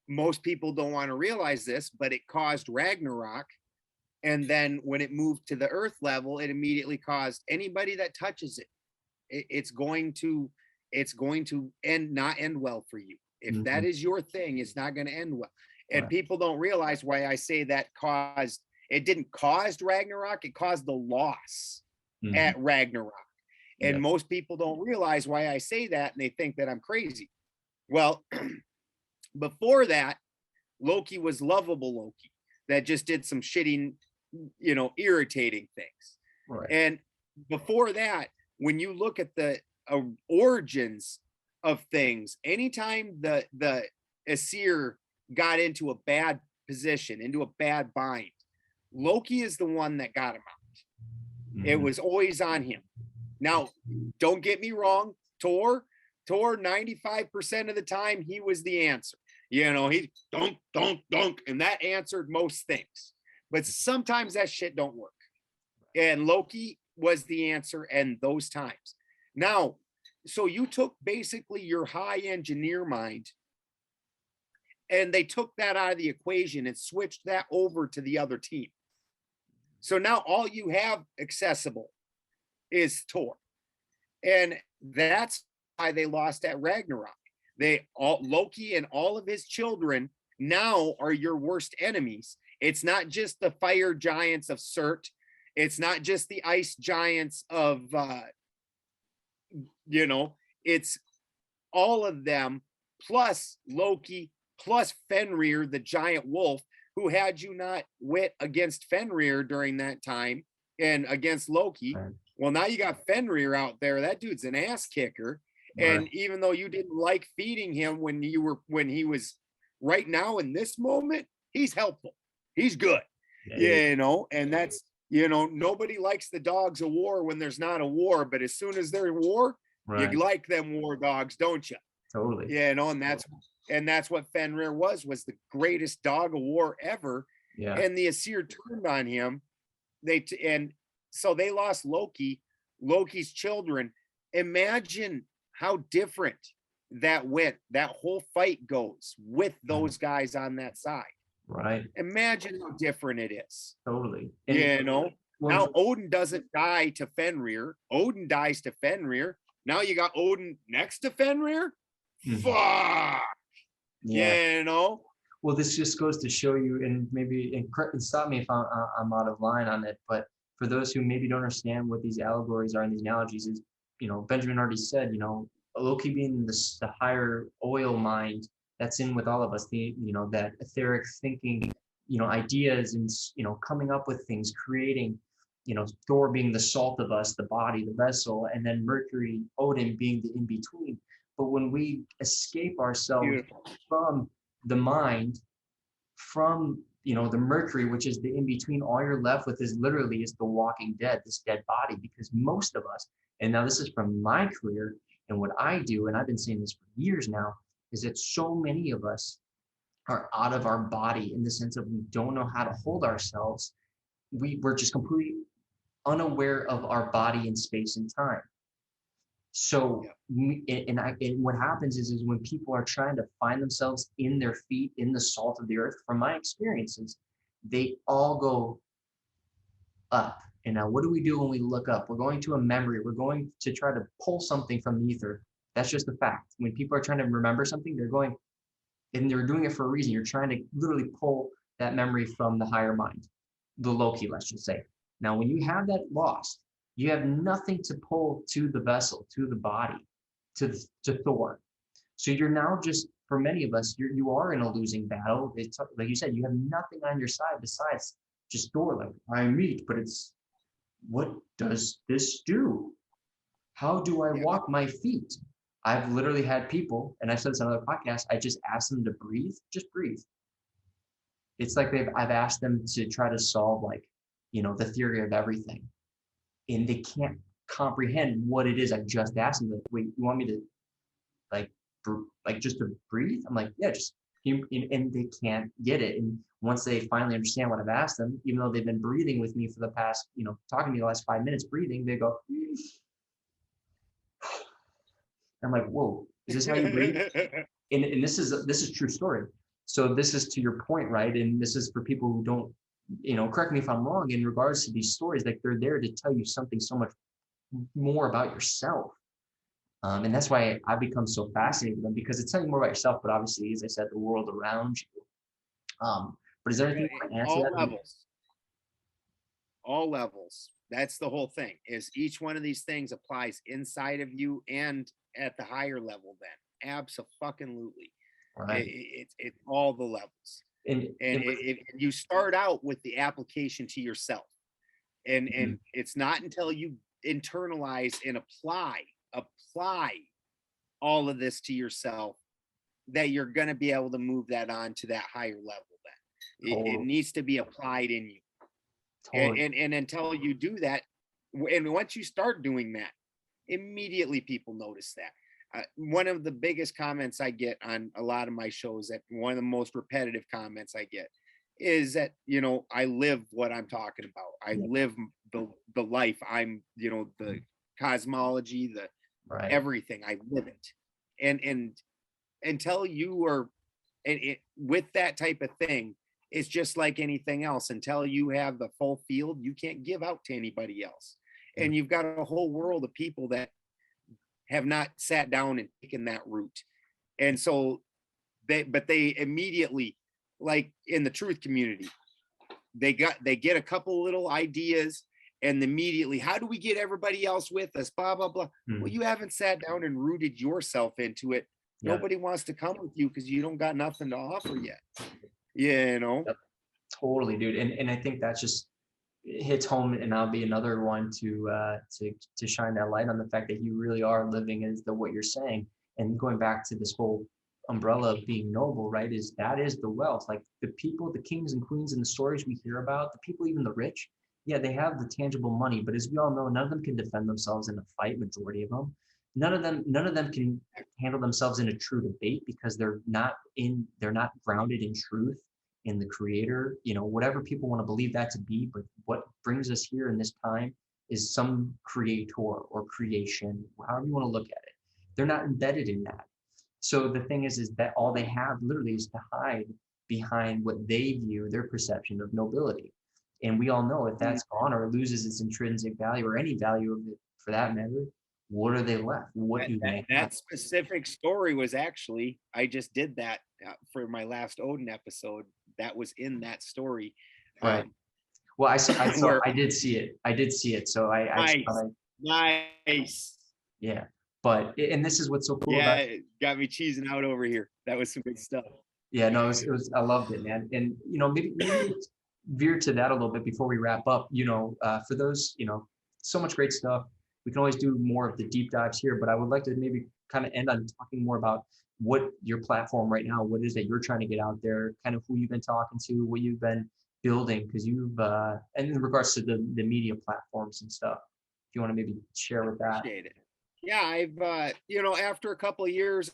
B: most people don't want to realize this, but it caused Ragnarok. And then when it moved to the earth level, it immediately caused anybody that touches it, it's going to not end well for you. If that is your thing, it's not going to end well. And people don't realize why I say that it didn't cause Ragnarok, it caused the loss at Ragnarok. And most people don't realize why I say that, and they think that I'm crazy. Well, before that, Loki was lovable Loki that just did some shitty, irritating things.
A: Right.
B: And before that, when you look at the origins of things, anytime the Aesir got into a bad position, into a bad bind, Loki is the one that got him out. It was always on him. Now, don't get me wrong, Thor 95% of the time, he was the answer. He dunk, and that answered most things. But sometimes that shit don't work. And Loki was the answer in those times. Now, so you took basically your high engineer mind, and they took that out of the equation and switched that over to the other team. So now all you have accessible is Thor. And that's why they lost at Ragnarok. Loki and all of his children now are your worst enemies. It's not just the fire giants of Surt. It's not just the ice giants of, it's all of them, plus Loki, plus Fenrir, the giant wolf, who had you not wit against Fenrir during that time and against Loki. Right. Well, now you got Fenrir out there. That dude's an ass kicker. Right. And even though you didn't like feeding him when he was right now in this moment, he's helpful. He's good. Yeah. And that's, nobody likes the dogs of war when there's not a war, but as soon as there's war, right, you like them war dogs, don't you?
A: Totally.
B: Yeah, and that's what Fenrir was the greatest dog of war ever.
A: Yeah.
B: And the Aesir turned on him. So they lost Loki's children. Imagine how different that whole fight goes with those guys on that side.
A: Right.
B: Imagine how different it is.
A: Totally.
B: Now Odin doesn't die to Fenrir. Odin dies to Fenrir. Now you got Odin next to Fenrir. Fuck. Yeah.
A: Well, this just goes to show you, and maybe stop me if I'm out of line on it, but for those who maybe don't understand what these allegories are and these analogies is, Benjamin already said, Loki being the higher oil mind that's in with all of us, that etheric thinking, ideas and, coming up with things, creating, Thor being the salt of us, the body, the vessel, and then Mercury, Odin being the in-between. But when we escape ourselves from the mind, from, the Mercury, which is the in-between, all you're left with is the walking dead, this dead body, because most of us, and now this is from my career and what I do, and I've been saying this for years now, is that so many of us are out of our body in the sense of we don't know how to hold ourselves. We're just completely unaware of our body in space and time. So, and what happens is when people are trying to find themselves in their feet, in the salt of the earth, from my experiences, they all go up. And now what do we do when we look up? We're going to a memory. We're going to try to pull something from the ether. That's just a fact. When people are trying to remember something, they're doing it for a reason. You're trying to literally pull that memory from the higher mind, the Loki, let's just say. Now, when you have that lost, you have nothing to pull to the vessel, to the body, to Thor. So you're now just, for many of us, you are in a losing battle. It's like you said, you have nothing on your side besides just Thor. Like, I'm weak, but it's, what does this do? How do I walk my feet? I've literally had people, and I've said this on other podcasts, I just asked them to breathe, just breathe. It's like I've asked them to try to solve like the theory of everything, and they can't comprehend what it is. I just asked them, like, wait, you want me to just to breathe? I'm like, yeah, just and they can't get it. And once they finally understand what I've asked them, even though they've been breathing with me for the past, talking to me the last 5 minutes, breathing, they go, I'm like, whoa, is this how you breathe? And this is true story. So this is to your point, right? And this is for people who don't, correct me if I'm wrong, in regards to these stories, like they're there to tell you something so much more about yourself. And that's why I've become so fascinated with them, because it's telling you more about yourself, but obviously, as I said, the world around you. But is there anything you want to add to
B: All
A: that?
B: levels. All levels. That's the whole thing, is each one of these things applies inside of you and at the higher level then. Absolutely.
A: Right.
B: It's all the levels. And you start out with the application to yourself. And it's not until you internalize and apply all of this to yourself that you're going to be able to move that on to that higher level then. It needs to be applied in you. Totally. And until you do that, and once you start doing that, immediately people notice that. One of the biggest comments I get on a lot of my shows, that one of the most repetitive comments I get, is that, I live what I'm talking about. I live the life. I'm, the cosmology, the everything. I live it. And until you are, with that type of thing, it's just like anything else. Until you have the full field, you can't give out to anybody else. And you've got a whole world of people that have not sat down and taken that route. And so they immediately, like in the truth community, they get a couple little ideas, and immediately, how do we get everybody else with us? Blah, blah, blah. Well, you haven't sat down and rooted yourself into it. Nobody wants to come with you because you don't got nothing to offer yet. Yep.
A: Totally, dude. And I think that's just hits home, and I'll be another one to shine that light on the fact that you really are living as what you're saying. And going back to this whole umbrella of being noble, right? That is the wealth. Like the people, the kings and queens in the stories we hear about, the people, even the rich, yeah, they have the tangible money, but as we all know, none of them can defend themselves in a fight. Majority of them, none of them can handle themselves in a true debate, because they're not grounded in truth, in the creator, whatever people want to believe that to be. But what brings us here in this time is some creator or creation, however you want to look at it. They're not embedded in that. So the thing is that all they have literally is to hide behind what they view, their perception of nobility. And we all know if that's gone or loses its intrinsic value, or any value of it for that matter, what are they left? What do they have?
B: That specific story was actually, I just did that for my last Odin episode. That was in that story.
A: Right. Well, I did see it. So
B: nice.
A: Yeah. But, and this is what's so cool
B: about it. Got me cheesing out over here. That was some good stuff.
A: Yeah, no, it was I loved it, man. And, maybe veer to that a little bit before we wrap up, for those, so much great stuff. We can always do more of the deep dives here, but I would like to maybe kind of end on talking more about what your platform right now, what is that you're trying to get out there, kind of who you've been talking to, what you've been building, because you've, and in regards to the media platforms and stuff, if you want to maybe share with that.
B: Appreciate it. Yeah, I've, after a couple of years,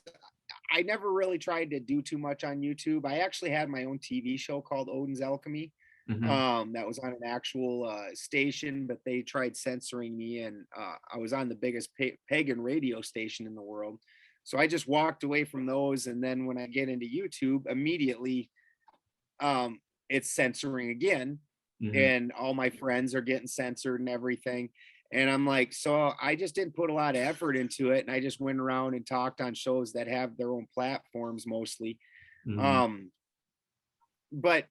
B: I never really tried to do too much on YouTube. I actually had my own TV show called Odin's Alchemy. That was on an actual station, but they tried censoring me, and I was on the biggest pagan radio station in the world. So I just walked away from those. And then when I get into YouTube, immediately it's censoring again. And all my friends are getting censored and everything. And I'm like, so I just didn't put a lot of effort into it. And I just went around and talked on shows that have their own platforms mostly. But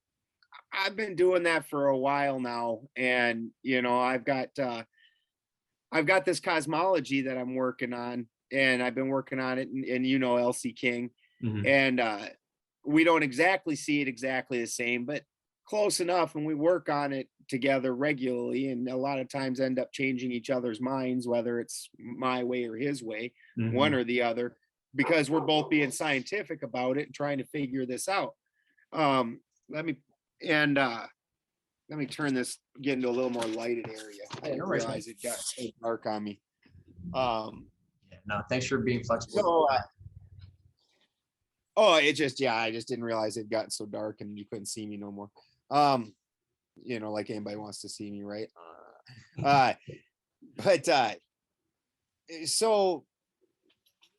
B: I've been doing that for a while now. And, I've got this cosmology that I'm working on, and I've been working on it, and LC King. And we don't exactly see it exactly the same, but close enough. And we work on it together regularly, and a lot of times end up changing each other's minds, whether it's my way or his way, one or the other, because we're both being scientific about it and trying to figure this out. let me turn this, get into a little more lighted area. I didn't realize it got so dark on me.
A: Yeah, no, thanks for being flexible.
B: So, I just didn't realize it got so dark and you couldn't see me no more. Like anybody wants to see me, right? So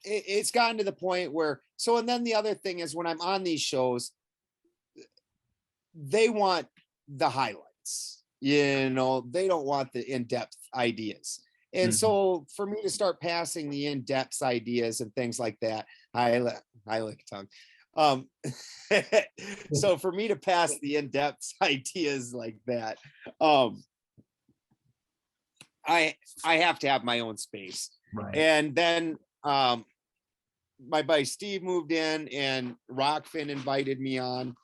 B: it's gotten to the point where, and then the other thing is when I'm on these shows, they want the highlights, they don't want the in-depth ideas. And so for me to start passing the in-depth ideas and things like that, I like tongue. So for me to pass the in-depth ideas like that, I have to have my own space.
A: Right.
B: And then my buddy Steve moved in and Rockfin invited me on,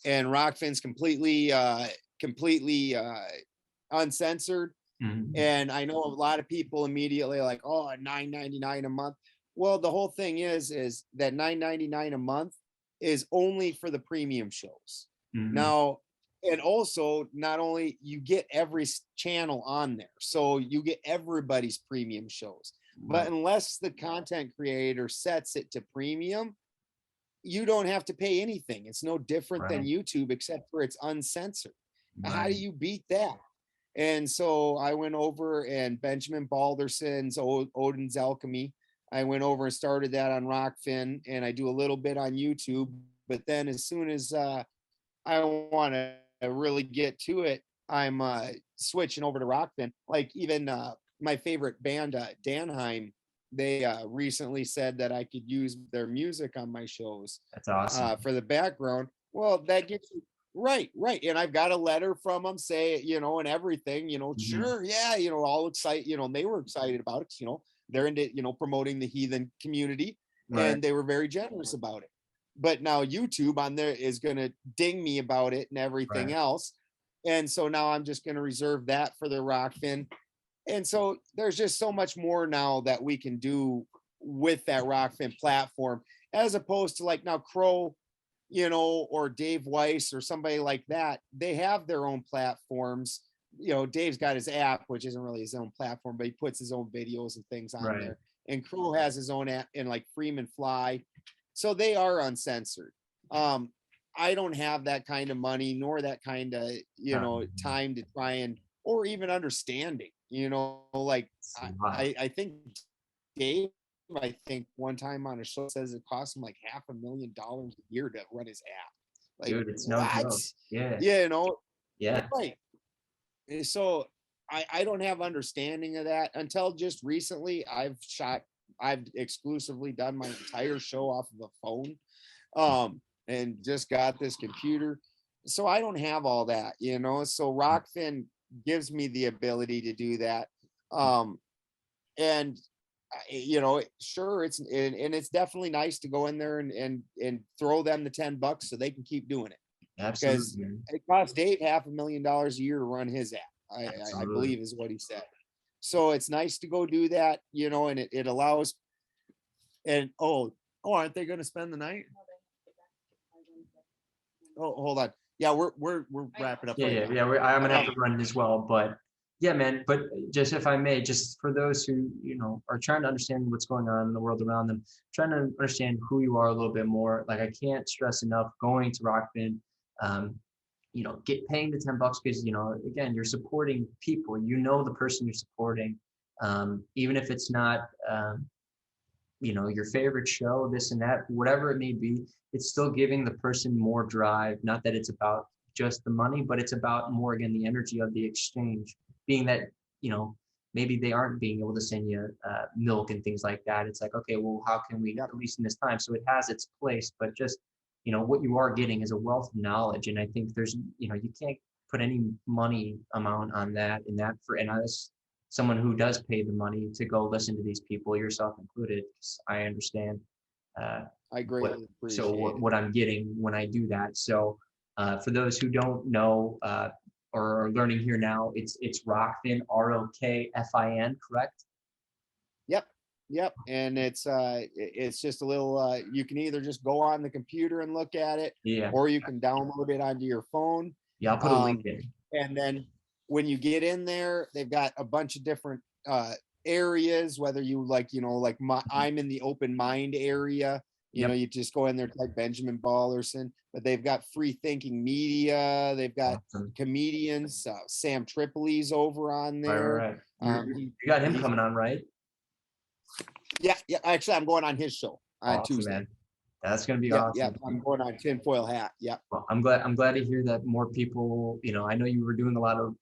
B: and Rockfin's completely uncensored. And I know a lot of people immediately like, oh, $9.99 a month. Well, the whole thing is that $9.99 a month is only for the premium shows. Now, and also not only you get every channel on there, so you get everybody's premium shows. But unless the content creator sets it to premium, you don't have to pay anything. It's no different than YouTube, except for it's uncensored. How do you beat that? And so I went over, and Benjamin Balderson's Odin's Alchemy, I went over and started that on Rockfin, and I do a little bit on YouTube. But then as soon as I want to really get to it, I'm switching over to Rockfin. Like even my favorite band, Danheim, they recently said that I could use their music on my shows.
A: That's awesome.
B: For the background. Well, that gets you right. And I've got a letter from them say, and everything, sure. Yeah. All excited, they were excited about it. They're into, promoting the heathen community, and they were very generous about it. But now YouTube on there is going to ding me about it and everything else. And so now I'm just going to reserve that for the Rockfin. And so there's just so much more now that we can do with that Rockfin platform, as opposed to like now Crow, or Dave Weiss or somebody like that. They have their own platforms. Dave's got his app, which isn't really his own platform, but he puts his own videos and things on there. And Crow has his own app, and like Freeman Fly. So they are uncensored. I don't have that kind of money, nor that kind of, time to try and, or even understanding, like I think Dave, one time on a show says it costs him like $500,000 a year to run his app. Like,
A: dude, it's no joke. Yeah.
B: Yeah. Right. So I don't have understanding of that until just recently. I've exclusively done my entire show off of a phone, and just got this computer. So I don't have all that, so Rockfin gives me the ability to do that. And sure, it's definitely nice to go in there and throw them the $10 so they can keep doing it.
A: Absolutely.
B: Because it costs Dave $500,000 a year to run his app. I believe is what he said. So it's nice to go do that, and it allows. And aren't they going to spend the night? Oh, hold on. Yeah, we're wrapping up.
A: Yeah. I'm gonna have to run as well, but yeah, man. But just if I may, just for those who are trying to understand what's going on in the world around them, trying to understand who you are a little bit more. Like I can't stress enough going to Rockfin. Paying the $10 because again, you're supporting people. The person you're supporting, even if it's not your favorite show, this and that, whatever it may be. It's still giving the person more drive. Not that it's about just the money, but it's about more, again, the energy of the exchange. Being that maybe they aren't being able to send you milk and things like that. It's like, okay, well, how can we, at least in this time? So it has its place, but just what you are getting is a wealth of knowledge. And I think there's, you can't put any money amount on that and as someone who does pay the money to go listen to these people, yourself included, because I understand.
B: I greatly appreciate
A: what I'm getting when I do that. So for those who don't know or are learning here now, it's Rockfin, ROKFIN, correct?
B: Yep. And it's just a little, you can either just go on the computer and look at it, or you can download it onto your phone.
A: Yeah, I'll put a link in.
B: And then when you get in there, they've got a bunch of different areas, whether you like, I'm in the open mind area. You just go in there, type Benjamin Balderson, but they've got free thinking media. They've got comedians. Sam Tripoli's over on there.
A: Right. You got him coming on, right?
B: Yeah. Actually, I'm going on his show on Tuesday. Man.
A: That's going to be awesome.
B: Yeah, I'm going on tinfoil hat. Yeah.
A: Well, I'm glad to hear that more people, I know you were doing a lot of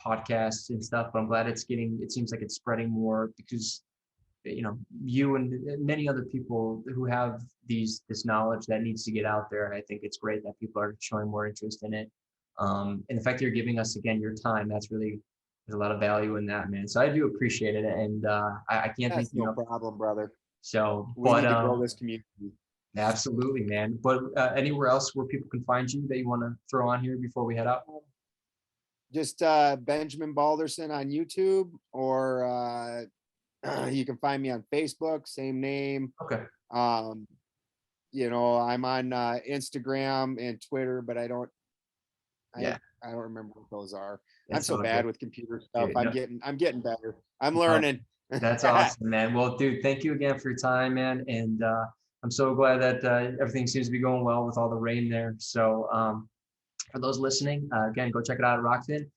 A: podcasts and stuff, but I'm glad it seems like it's spreading more because, you and many other people who have this knowledge that needs to get out there. And I think it's great that people are showing more interest in it. And the fact that you're giving us, again, your time, there's a lot of value in that, man. So I do appreciate it. And I can't thank you.
B: No problem, brother.
A: So,
B: we need to grow this community.
A: Absolutely, man. But anywhere else where people can find you that you want to throw on here before we head out?
B: Just Benjamin Balderson on YouTube, or you can find me on Facebook, same name.
A: Okay.
B: I'm on Instagram and Twitter, but I don't remember what those are. I'm so bad with computer stuff. I'm getting better. I'm learning.
A: That's awesome, man. Well, dude, thank you again for your time, man. And I'm so glad that everything seems to be going well with all the rain there. So for those listening, again, go check it out at Rockfin.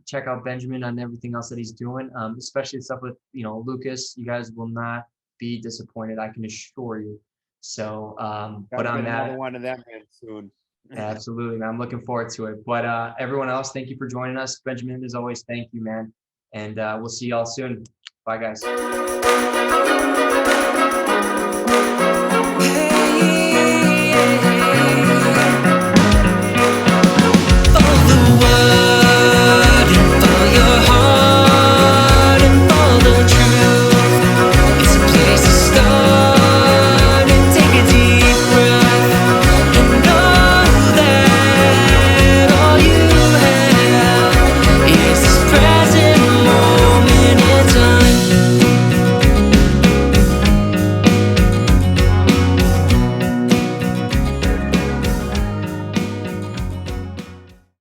A: Check out Benjamin on everything else that he's doing, especially stuff with, Lucas. You guys will not be disappointed, I can assure you. So, but on that,
B: another one of them soon.
A: Absolutely, man. I'm looking forward to it. But everyone else, thank you for joining us. Benjamin, as always, thank you, man. And we'll see y'all soon. Bye, guys. Hey,